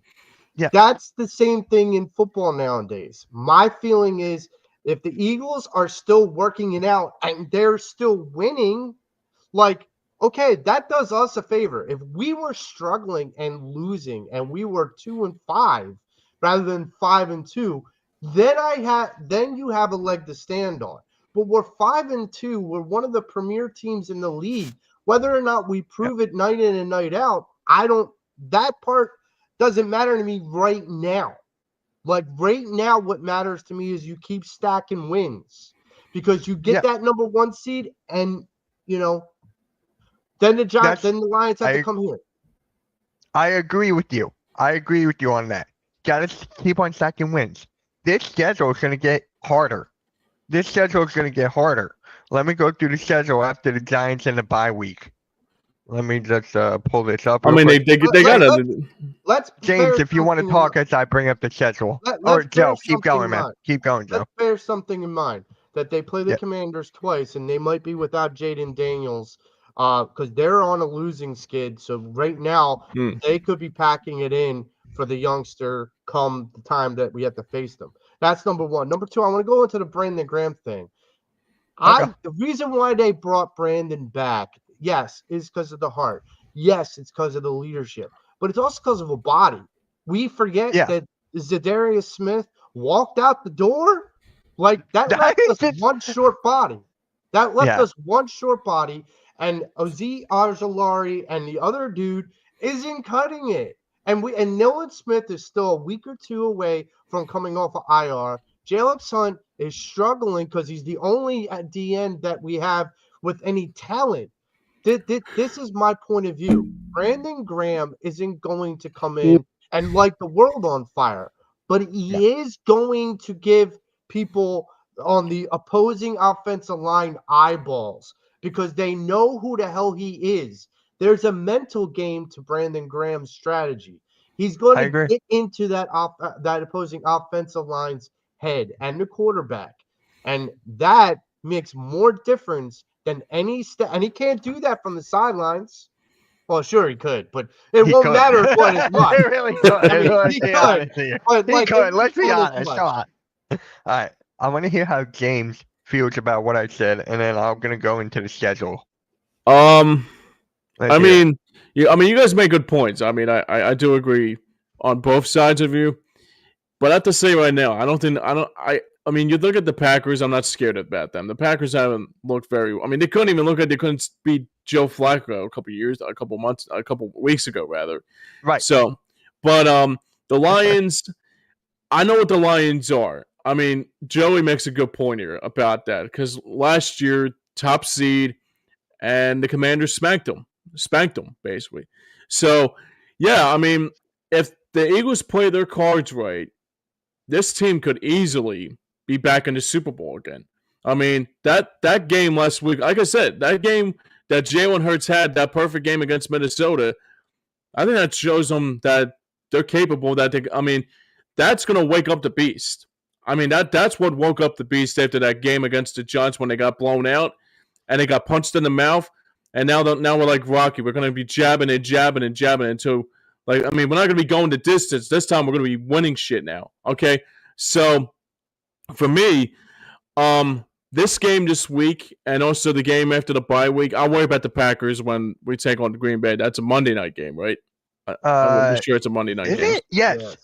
Yeah. That's the same thing in football nowadays. My feeling is if the Eagles are still working it out and they're still winning, like, okay, that does us a favor. If we were struggling and losing and we were 2-5 rather than 5-2, then you have a leg to stand on. But we're 5-2. We're one of the premier teams in the league. Whether or not we prove it night in and night out, that part doesn't matter to me right now. Like right now, what matters to me is you keep stacking wins because you get that number 1 seed, and then the Lions have to come here. I agree with you. I agree with you on that. Got to keep on stacking wins. This schedule is going to get harder. Let me go through the schedule after the Giants and the bye week. Let me just pull this up. I mean, quick. they got to. Let's James, if you want to talk as I bring up the schedule. Or Joe, keep going, man. Keep going, Joe. Let's bear something in mind that they play the Commanders twice, and they might be without Jaden Daniels because they're on a losing skid. So right now, they could be packing it in for the youngster come the time that we have to face them. That's number 1. Number 2, I want to go into the Brandon Graham thing. The reason why they brought Brandon back, yes, is because of the heart. Yes, it's because of the leadership, but it's also because of a body. We forget that Zadarius Smith walked out the door. Like that left us one short body. And Ozzy Arjalari and the other dude isn't cutting it. And Nolan Smith is still a week or 2 away from coming off of IR. Jalen Hunt is struggling because he's the only DN that we have with any talent. This is my point of view. Brandon Graham isn't going to come in and light the world on fire, but he is going to give people on the opposing offensive line eyeballs because they know who the hell he is. There's a mental game to Brandon Graham's strategy. He's going to get into that opposing offensive line's head and the quarterback, and that makes more difference than any and he can't do that from the sidelines. Well, sure he could, but it won't matter quite as much. It really could. I mean, he could. But he could. Let's be honest. Come on. All right. I want to hear how James feels about what I said, and then I'm gonna go into the schedule. You guys make good points. I mean, I do agree on both sides of you. But I have to say right now, I mean, you look at the Packers, I'm not scared about them. The Packers haven't looked very. I mean, they couldn't beat Joe Flacco a couple weeks ago, rather. Right. So, but the Lions, I know what the Lions are. I mean, Joey makes a good point here about that because last year, top seed, and the Commanders spanked them basically. So, yeah, I mean, if the Eagles play their cards right, this team could easily be back in the Super Bowl again. I mean, that game last week, like I said, that game that Jalen Hurts had, that perfect game against Minnesota, I think that shows them that they're capable. That's going to wake up the beast. I mean, that's what woke up the beast after that game against the Giants when they got blown out and they got punched in the mouth. And now we're like Rocky. We're going to be jabbing until, we're not going to be going the distance. This time we're going to be winning shit now. Okay? So, for me, this game this week and also the game after the bye week, I'll worry about the Packers when we take on the Green Bay. That's a Monday night game, right? I'm sure it's a Monday night game. Is it? Yes.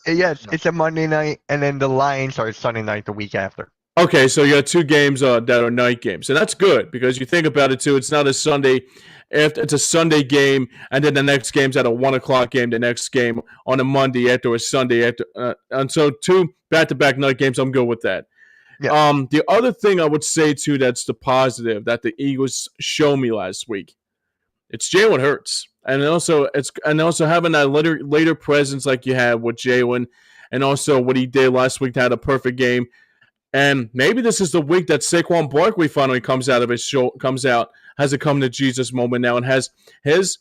It's a Monday night, and then the Lions are Sunday night the week after. Okay, so you got 2 games that are night games, and that's good because you think about it too. It's not a Sunday. If it's a Sunday game, and then the next game's at a 1 o'clock game, the next game on a Monday after a Sunday after, and so 2 back-to-back night games. I'm good with that. Yeah. The other thing I would say too that's the positive that the Eagles showed me last week. It's Jalen Hurts, and also having that later presence like you had with Jalen, and also what he did last week to have a perfect game. And maybe this is the week that Saquon Barkley finally comes out, has a come to Jesus moment now, and has his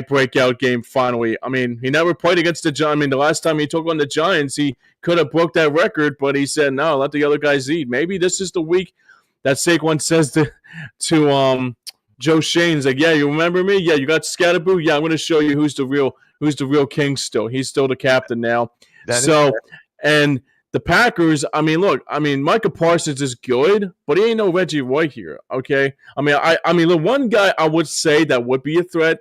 breakout game finally. I mean, he never played against the Giants. I mean, the last time he took on the Giants, he could have broke that record, but he said no, let the other guys eat. Maybe this is the week that Saquon says to Joe Shane's like, yeah, you remember me? Yeah, you got Scatterboo? Yeah, I'm going to show you who's the real king still. He's still the captain now. And the Packers, I mean, look, Micah Parsons is good, but he ain't no Reggie White here, okay? I mean, the one guy I would say that would be a threat,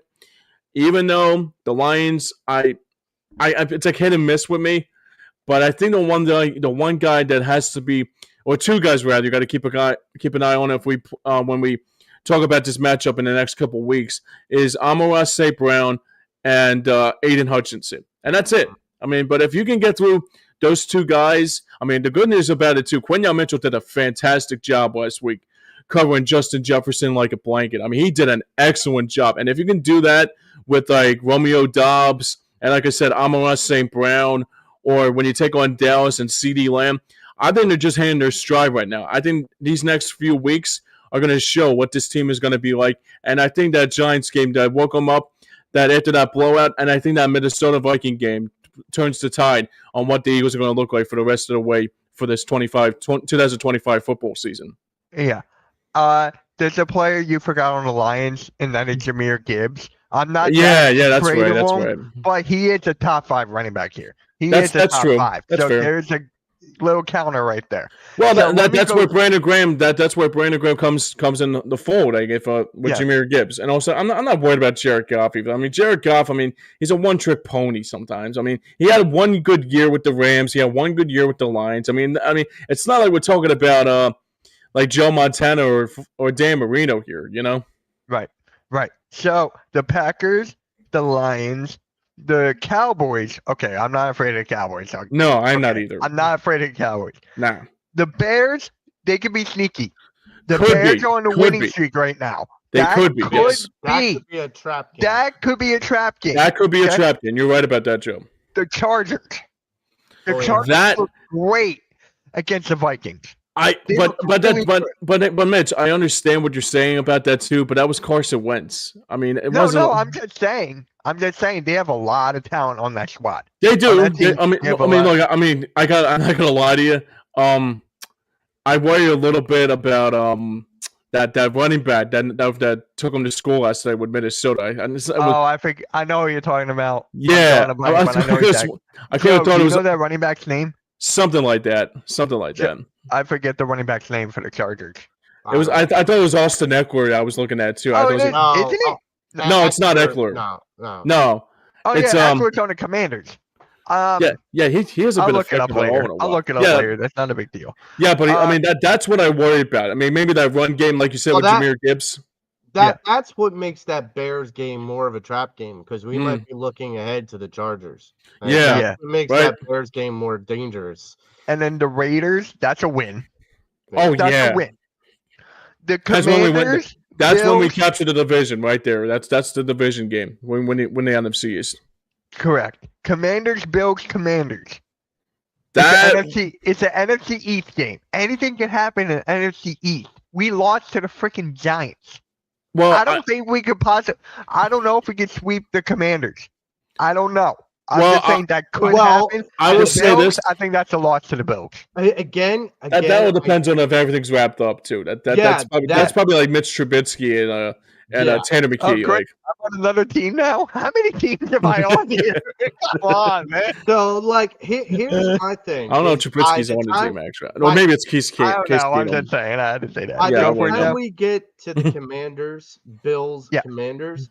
even though the Lions, it's like hit and miss with me, but I think the one guy that has to be, or 2 guys rather, you got to keep an eye on if we when we talk about this matchup in the next couple of weeks is Amon-Ra St. Brown and Aiden Hutchinson, and that's it. I mean, but if you can get through those 2 guys, I mean, the good news about it, too, Quinyon Mitchell did a fantastic job last week covering Justin Jefferson like a blanket. I mean, he did an excellent job. And if you can do that with, Romeo Doubs and, like I said, Amon-Ra St. Brown, or when you take on Dallas and CeeDee Lamb, I think they're just hitting their stride right now. I think these next few weeks are going to show what this team is going to be like. And I think that Giants game that woke them up, that after that blowout, and I think that Minnesota Viking game turns the tide on what the Eagles are going to look like for the rest of the way for this 2025 football season. Yeah. There's a player you forgot on the Lions, and that is Jahmyr Gibbs. I'm not. That's right. But he is a top 5 running back here. That's true. 5. That's so fair. There's a little counter right there. Well, that's where Brandon Graham. That's where Brandon Graham comes in the fold. I guess with Jahmyr Gibbs, and also I'm not worried about Jared Goff either. I mean, Jared Goff. I mean, he's a one-trick pony sometimes. I mean, he had one good year with the Rams. He had one good year with the Lions. I mean, it's not like we're talking about like Joe Montana or Dan Marino here. You know? Right. So the Packers, the Lions, the Cowboys. Okay, I'm not afraid of the Cowboys. No, I'm not either. I'm not afraid of the Cowboys. Nah. The Bears, they could be sneaky. The Bears are on the winning streak right now. They could be. That could be a trap game. That could be a trap game. That could be a trap game. You're right about that, Joe. The Chargers. The Chargers look great against the Vikings. But Mitch, I understand what you're saying about that too. But that was Carson Wentz. I mean, it wasn't. No, I'm just saying they have a lot of talent on that squad. They do. I'm not gonna lie to you. I worry a little bit about that running back that took him to school last night with Minnesota. I know who you're talking about. Yeah, I could have thought it was that running back's name. Something like that. I forget the running back's name for the Chargers. It was. I thought it was Austin Eckler. I was looking at too. Isn't it? No, it's not Eckler. No. Oh, it's Eckler's on the Commanders. He hasn't been effective at all. I'll look it up later. That's not a big deal. Yeah, but that's what I worry about. I mean, maybe that run game, like you said, with Jahmyr Gibbs. That's what makes that Bears game more of a trap game because we might be looking ahead to the Chargers. It makes that Bears game more dangerous. And then the Raiders, that's a win. That's a win. The Commanders. That's when we capture the division right there. That's the division game when the NFC is. Correct. Commanders, Bills, Commanders. It's an NFC East game. Anything can happen in NFC East. We lost to the freaking Giants. Well, I don't think we could I don't know if we could sweep the Commanders. I don't know. I'm just saying that could happen. I will say this. I think that's a loss to the Bills. Again, that all depends on if everything's wrapped up too. That's probably like Mitch Trubisky and Tanner McKee. I'm on another team now. How many teams am I on here? Come on, man. So, here's my thing. I don't know if Trubisky's on the team actually, or maybe it's Case Keenum. I'm just saying. I had to say that. By the time we get to the Commanders, Bills, Commanders.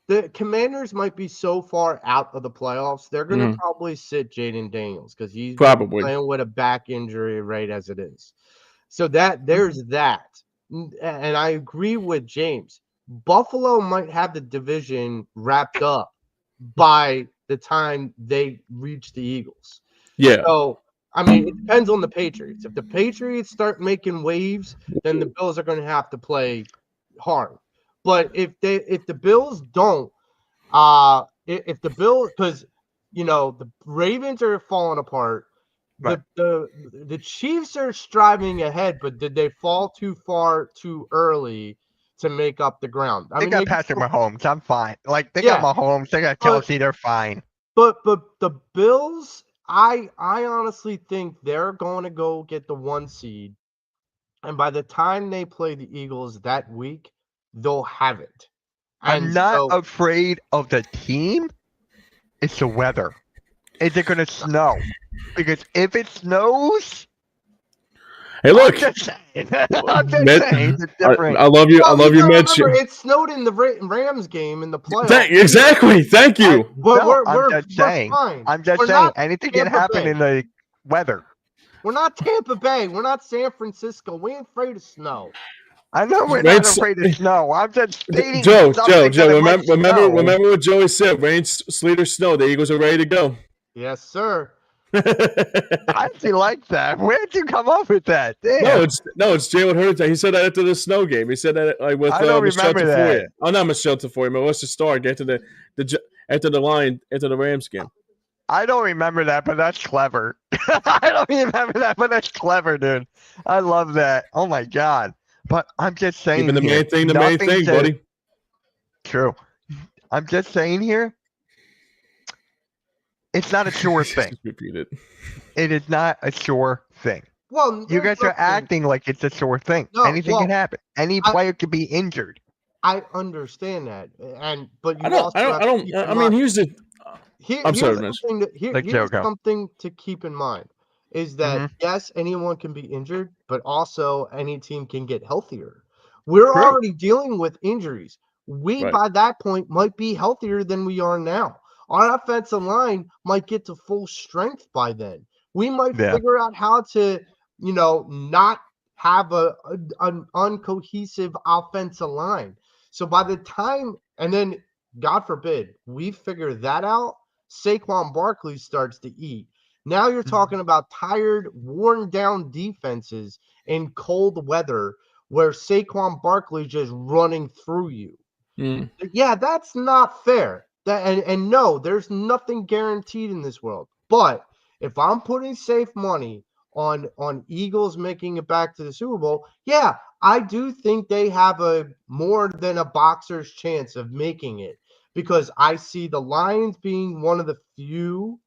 The Commanders might be so far out of the playoffs, they're going to probably sit Jaden Daniels because he's probably playing with a back injury right as it is. So there's that. And I agree with James. Buffalo might have the division wrapped up by the time they reach the Eagles. Yeah. So, I mean, it depends on the Patriots. If the Patriots start making waves, then the Bills are going to have to play hard. But if the Bills don't, if the Bills, because the Ravens are falling apart, Right. the Chiefs are striving ahead, but did they fall too far too early to make up the ground? I They mean, got Patrick Mahomes. I'm fine. Like they got yeah, Mahomes. They got but Kelsey. They're fine. but the Bills, I honestly think they're going to go get the 1 seed, and by the time they play the Eagles that week, they'll have it. I'm And not so, afraid of the team. It's the weather. Is it going to snow? Because if it snows, Hey, I'm look, just saying. I'm just Met, saying. It's I, different. I love you. I well, love you you, gotta Mitch. remember it snowed in the Rams game in the playoffs. Exactly. Thank you. But No, I'm we're just saying. fine. I'm just We're saying. not Anything can Tampa happen Bay. in the weather. We're not Tampa Bay. We're not San Francisco. We ain't afraid of snow. I know we're not Rain's, afraid of snow. I'm just stating Joe, something that it might snow. remember what Joey said. Rain, sleet, or snow. The Eagles are ready to go. Yes, sir. I actually like that. Where did you come up with that? No, Damn. it's Jalen Hurts. He said that after the snow game. He said that like with I don't Michelle remember Tafoya. that. Oh, not Michelle Tafoya, but what's the star? Get to the Rams game. I don't remember that, but that's clever. I don't remember that, but that's clever, dude. I love that. Oh my god. But I'm just saying Keeping the here, main thing, nothing says buddy. true. I'm just saying here, it's not a sure thing. Just repeat it. It is not a sure thing. Well, You guys are acting like it's a sure thing. No, Anything can happen. Any I- player could be injured. I understand that, but you I don't. also I don't. have I to don't. keep in I mean, mind. here's the. I'm sorry, Here's Vince. something Like here's Joko. something to keep in mind is that Mhm. yes, anyone can be injured, but also any team can get healthier. We're True. already dealing with injuries. We Right. by that point might be healthier than we are now. Our offensive line might get to full strength by then. We might Yeah. figure out how to, not have an uncohesive offensive line. So by the time, and then God forbid, we figure that out, Saquon Barkley starts to eat. Now you're talking about tired, worn down defenses in cold weather where Saquon Barkley just running through you. Mm. Yeah, that's not fair. And no, there's nothing guaranteed in this world. But if I'm putting safe money on Eagles making it back to the Super Bowl, yeah, I do think they have a more than a boxer's chance of making it because I see the Lions being one of the few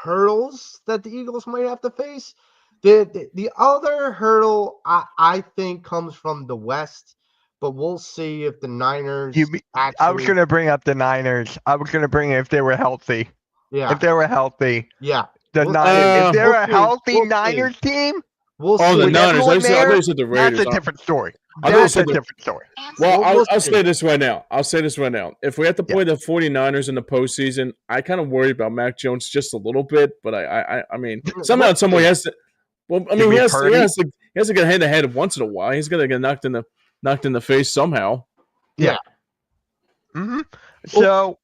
hurdles that the Eagles might have to face. The other hurdle I think comes from the West, but we'll see if the Niners I was actually. gonna bring up the Niners. I was gonna bring it if they were healthy. Yeah, If they were healthy. yeah. The We'll- Niners. If they're we'll a see. healthy We'll see. Niners team, We'll Oh, see. the with Niners. everyone I thought there, you said the that's Raiders. a different story. I thought you That's said a the- different story. Well, We'll I'll see. say this right now. I'll say this right now. If we have to play the 49ers in the postseason, I kind of worry about Mac Jones just a little bit. But I mean, somehow, We'll some way, see. he has to. Well, I Give mean, me he has Purdy. to get head to head once in a while. He's gonna get knocked in the face somehow. Yeah. hmm So,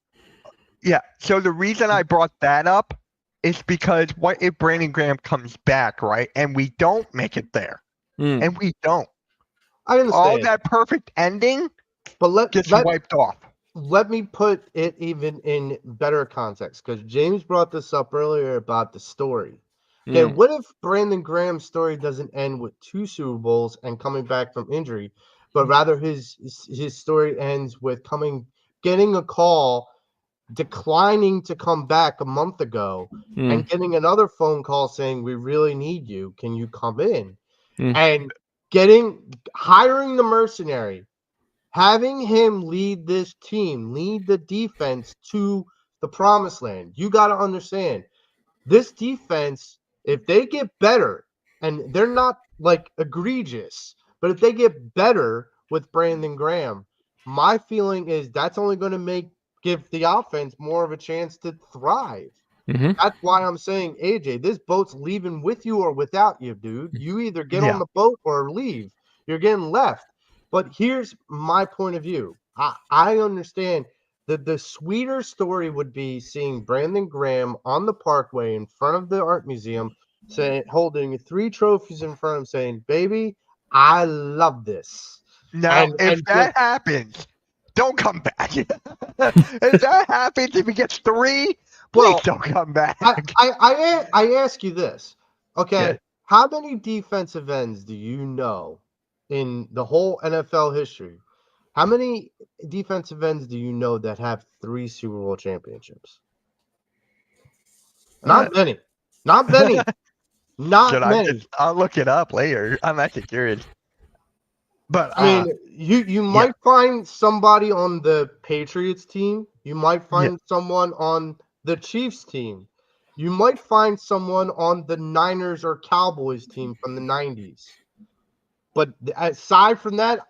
yeah. So the reason I brought that up is because what if Brandon Graham comes back, right? And we don't make it there. Mm. And we don't. I understand. All that perfect ending but gets let wiped off. let me put it even in better context because James brought this up earlier about the story. Okay, Mm. what if Brandon Graham's story doesn't end with 2 Super Bowls and coming back from injury, but rather his story ends with getting a call, declining to come back a month ago, Mm. and getting another phone call saying, "We really need you. Can you come in?" Mm. And hiring the mercenary, having him lead this team, lead the defense to the promised land. You got to understand this defense, if they get better, and they're not like egregious, but if they get better with Brandon Graham, my feeling is that's only going to give the offense more of a chance to thrive. Mhm. That's why I'm saying, AJ, this boat's leaving with you or without you, dude. You either get Yeah. on the boat or leave. You're getting left. But here's my point of view. I understand that the sweeter story would be seeing Brandon Graham on the parkway in front of the art museum, holding 3 trophies in front of him, saying, "Baby, I love this." Now, And if and that happens, don't come back. If that happens, if he gets 3, please well, don't come back. I ask you this, Yeah. okay? How many defensive ends do you know in the whole NFL history? How many defensive ends do you know that have 3 Super Bowl championships? Uh, Not many. Not many. Should Not I many. just? I'll look it up later. I'm actually curious. But I mean, you yeah, might find somebody on the Patriots team. You might yeah. find someone on the Chiefs team. You might find someone on the Niners or Cowboys team from the 90s. But aside from that,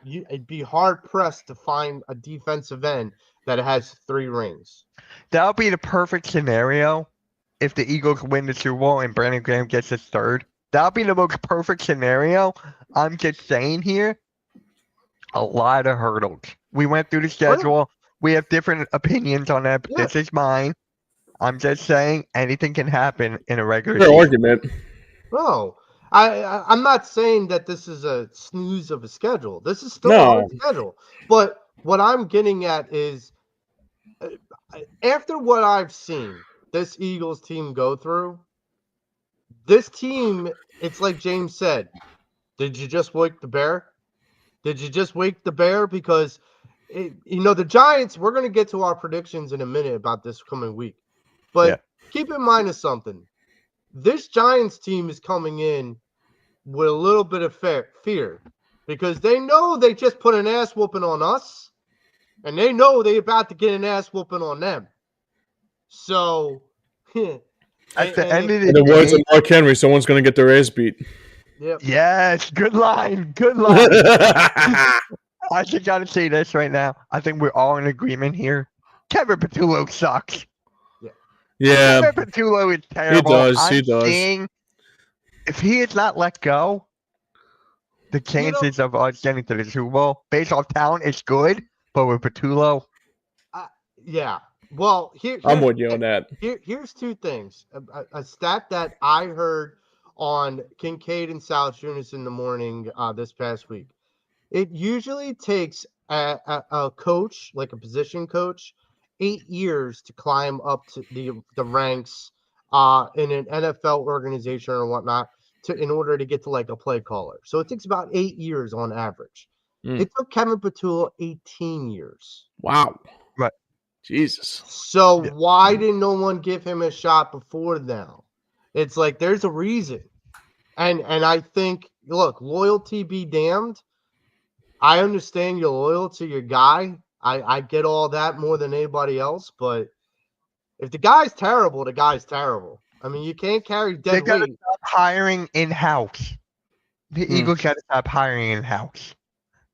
it'd be hard pressed to find a defensive end that has 3 rings. That would be the perfect scenario if the Eagles win the Super Bowl and Brandon Graham gets his 3rd. That would be the most perfect scenario. I'm just saying here, a lot of hurdles. We went through the schedule. We have different opinions on that, but Yeah. this is mine. I'm just saying anything can happen in a regular Fair season. argument. No, I'm not saying that this is a snooze of a schedule. This is still a No. hard schedule. But what I'm getting at is after what I've seen this Eagles team go through, this team, it's like James said, did you just wake the bear? Did you just wake the bear? Because, the Giants, we're going to get to our predictions in a minute about this coming week. But Yeah. keep in mind of something. This Giants team is coming in with a little bit of fear because they know they just put an ass whooping on us, and they know they're about to get an ass whooping on them. So, At the end of In the the words of day, Mark Henry, someone's going to get their ass beat. yep. yes, good line, good line. I just gotta say this right now. I think we're all in agreement here. Kevin Patullo sucks. Yeah, Kevin Patullo is terrible. does, he I'm does. seeing if he is not let go, the chances of us getting to the Super Bowl based off talent is good, but with Patullo, Yeah. Well, I'm with you on that. here's 2 things. A stat that I heard on Kincaid and Salaciunas in the morning this past week. It usually takes a coach, like a position coach, 8 years to climb up to the ranks in an NFL organization or whatnot in order to get to like a play caller. So it takes about 8 years on average. Mm. It took Kevin Patullo 18 years. Wow. Right. Jesus. So Yeah. why didn't no one give him a shot before now? It's like there's a reason. And I think, look, loyalty be damned. I understand you're loyal to your guy. I get all that more than anybody else, but if the guy's terrible, the guy's terrible. I mean, you can't carry they dead gotta weight. stop hiring in house. The Eagles gotta stop hiring in house.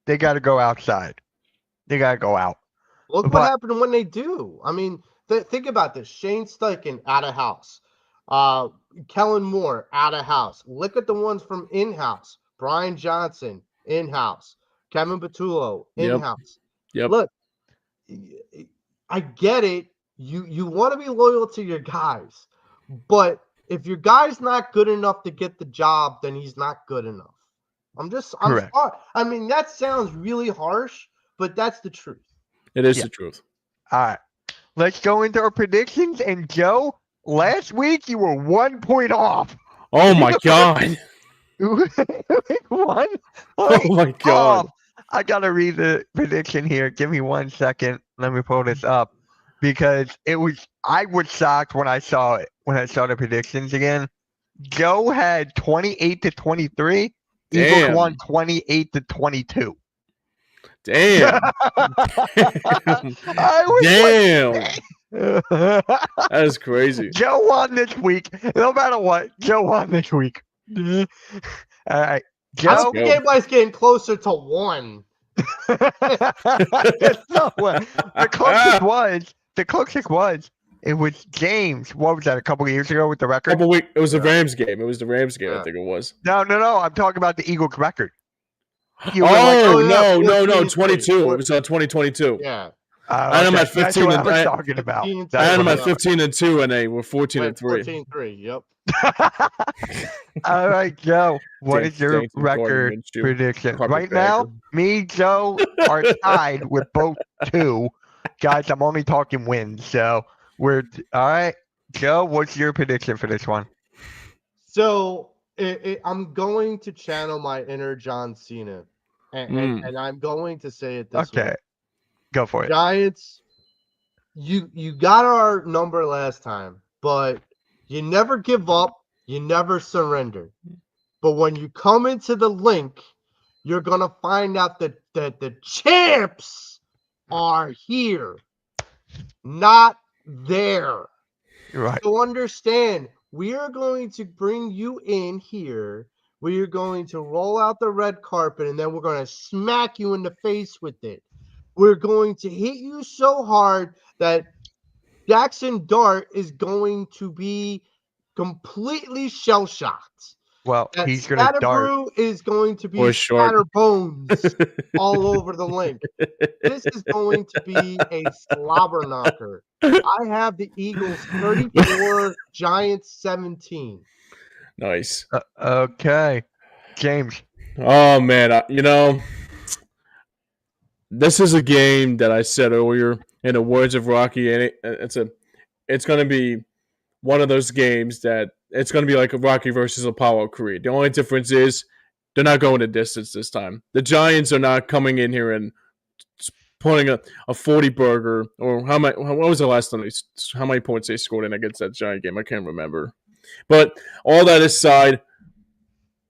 They gotta go outside. They gotta go out. Look what But happened when they do. I mean, think about this: Shane Steichen out of house, Kellen Moore out of house. Look at the ones from in house: Brian Johnson in house, Kevin Patullo in house. Yep. Look, I get it. You want to be loyal to your guys, but if your guy's not good enough to get the job, then he's not good enough. I'm Correct. sorry. I mean, that sounds really harsh, but that's the truth. It is Yeah. the truth. all right, let's go into our predictions. And Joe, last week you were 1 point off. Oh my God. One Oh point my God. off. I gotta read the prediction here. Give me 1 second. Let me pull this up because I was shocked when I saw it. When I saw the predictions again, Joe had 28-23. Eagles Damn. won 28-22. Damn. I was Damn. That is crazy. Joe won this week. No matter what, Joe won this week. All right, I Joe. don't think anybody's getting closer to 1. There's no way. The closest was It was James. What was that? A couple of years ago with the record? It was the Rams game. It was the Rams game. I think it was. No. I'm talking about the Eagles record. You Oh, were like, no, 14-3. 22. It was 2022. Yeah. And I'm at 15 that's what I and was talking about. 15 That's and I'm what at 15 and 2, and they were 14 and 3. 14-3. Yep. All right, Joe. What James- is your James and Gordon record Minshew, prediction? carpetbagger. Right now, me, Joe are tied with both 2. Guys, I'm only talking wins, so we're all right. Joe, what's your prediction for this one? So I'm going to channel my inner John Cena, and I'm going to say it this way. Okay, go for it. Giants, you got our number last time, but you never give up, you never surrender. But when you come into the link, you're gonna find out that the champs are here, not there. Right. So understand, we are going to bring you in here. We are going to roll out the red carpet, and then we're going to smack you in the face with it. We're going to hit you so hard that Jackson Dart is going to be completely shell-shocked. Well, That he's gonna dart. Scatterbrew is going to be Or short. scatter bones all over the link. This is going to be a slobber knocker. I have the Eagles 34, Giants 17. Nice. Okay, James. Oh man, this is a game that I said earlier. In the words of Rocky, and it's going to be one of those games that it's going to be like a Rocky versus Apollo Creed. The only difference is they're not going the distance this time. The Giants are not coming in here and putting a 40 burger, or what was the last time how many points they scored in against that Giant game? I can't remember. But all that aside,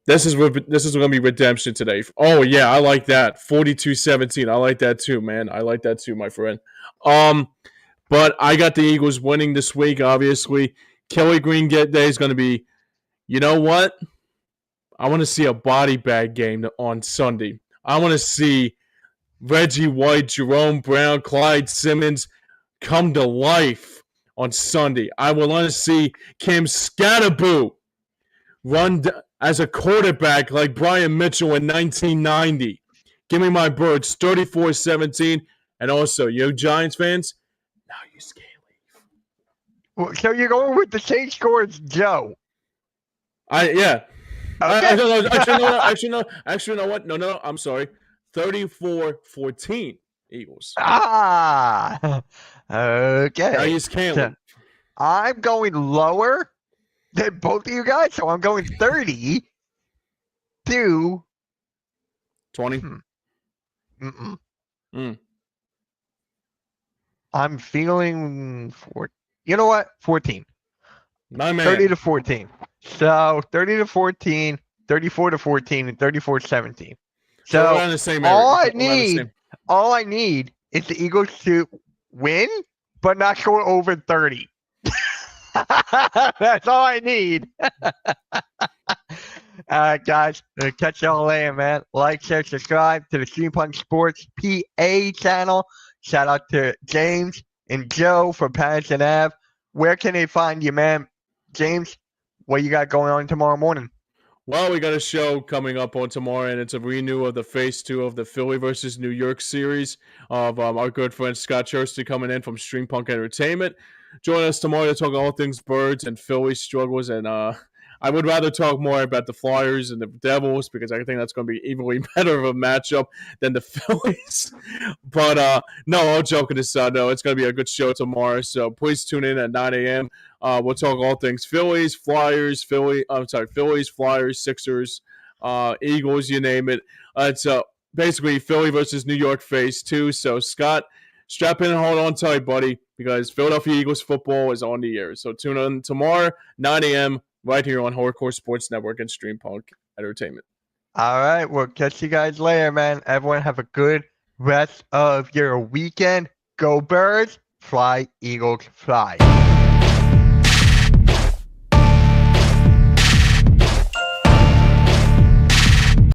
this is going to be redemption today. Oh yeah, I like that. 42-17. I like that too, man. I like that too, my friend. But I got the Eagles winning this week, obviously. Kelly Green Day is going to be, you know what? I want to see a body bag game on Sunday. I want to see Reggie White, Jerome Brown, Clyde Simmons come to life on Sunday. I want to see Cam Scatterboo run as a quarterback like Brian Mitchell in 1990. Give me my birds, 34-17. And also, you Giants fans, now you can't leave. Well, so you're going with the same score as Joe? Yeah. Okay. Actually, no. What? No. I'm sorry. 34-14 Eagles. Ah. Okay. Now you can't leave. I'm going lower than both of you guys, so I'm going 30 to 20. I'm feeling you know what? 14. My man. 30 to 14. So 30 to 14, 34 to 14, and 34-17. So we're on the same area. all I need is the Eagles to win, but not go over 30. That's all I need. All right, guys. Catch y'all later, man. Like, share, subscribe to the Steampunk Sports PA channel. Shout out to James and Joe for Patterson Ave. Where can they find you, man? James, what you got going on tomorrow morning? Well, we got a show coming up on tomorrow, and it's a renew of the Phase 2 of the Philly versus New York series of our good friend Scott Chursty coming in from Steampunk Entertainment. Join us tomorrow to talk all things birds and Philly struggles, and I would rather talk more about the Flyers and the Devils because I think that's going to be evenly better of a matchup than the Phillies. But no, all joking aside, no, it's going to be a good show tomorrow. So please tune in at 9 a.m. We'll talk all things Phillies, Flyers, Flyers, Sixers, Eagles, you name it. It's basically Philly versus New York Phase 2. So Scott, strap in and hold on tight, buddy, because Philadelphia Eagles football is on the air. So tune in tomorrow, 9 a.m., right here on Hardcore Sports Network and Steampunk Entertainment. All right. We'll catch you guys later, man. Everyone have a good rest of your weekend. Go Birds. Fly, Eagles, fly.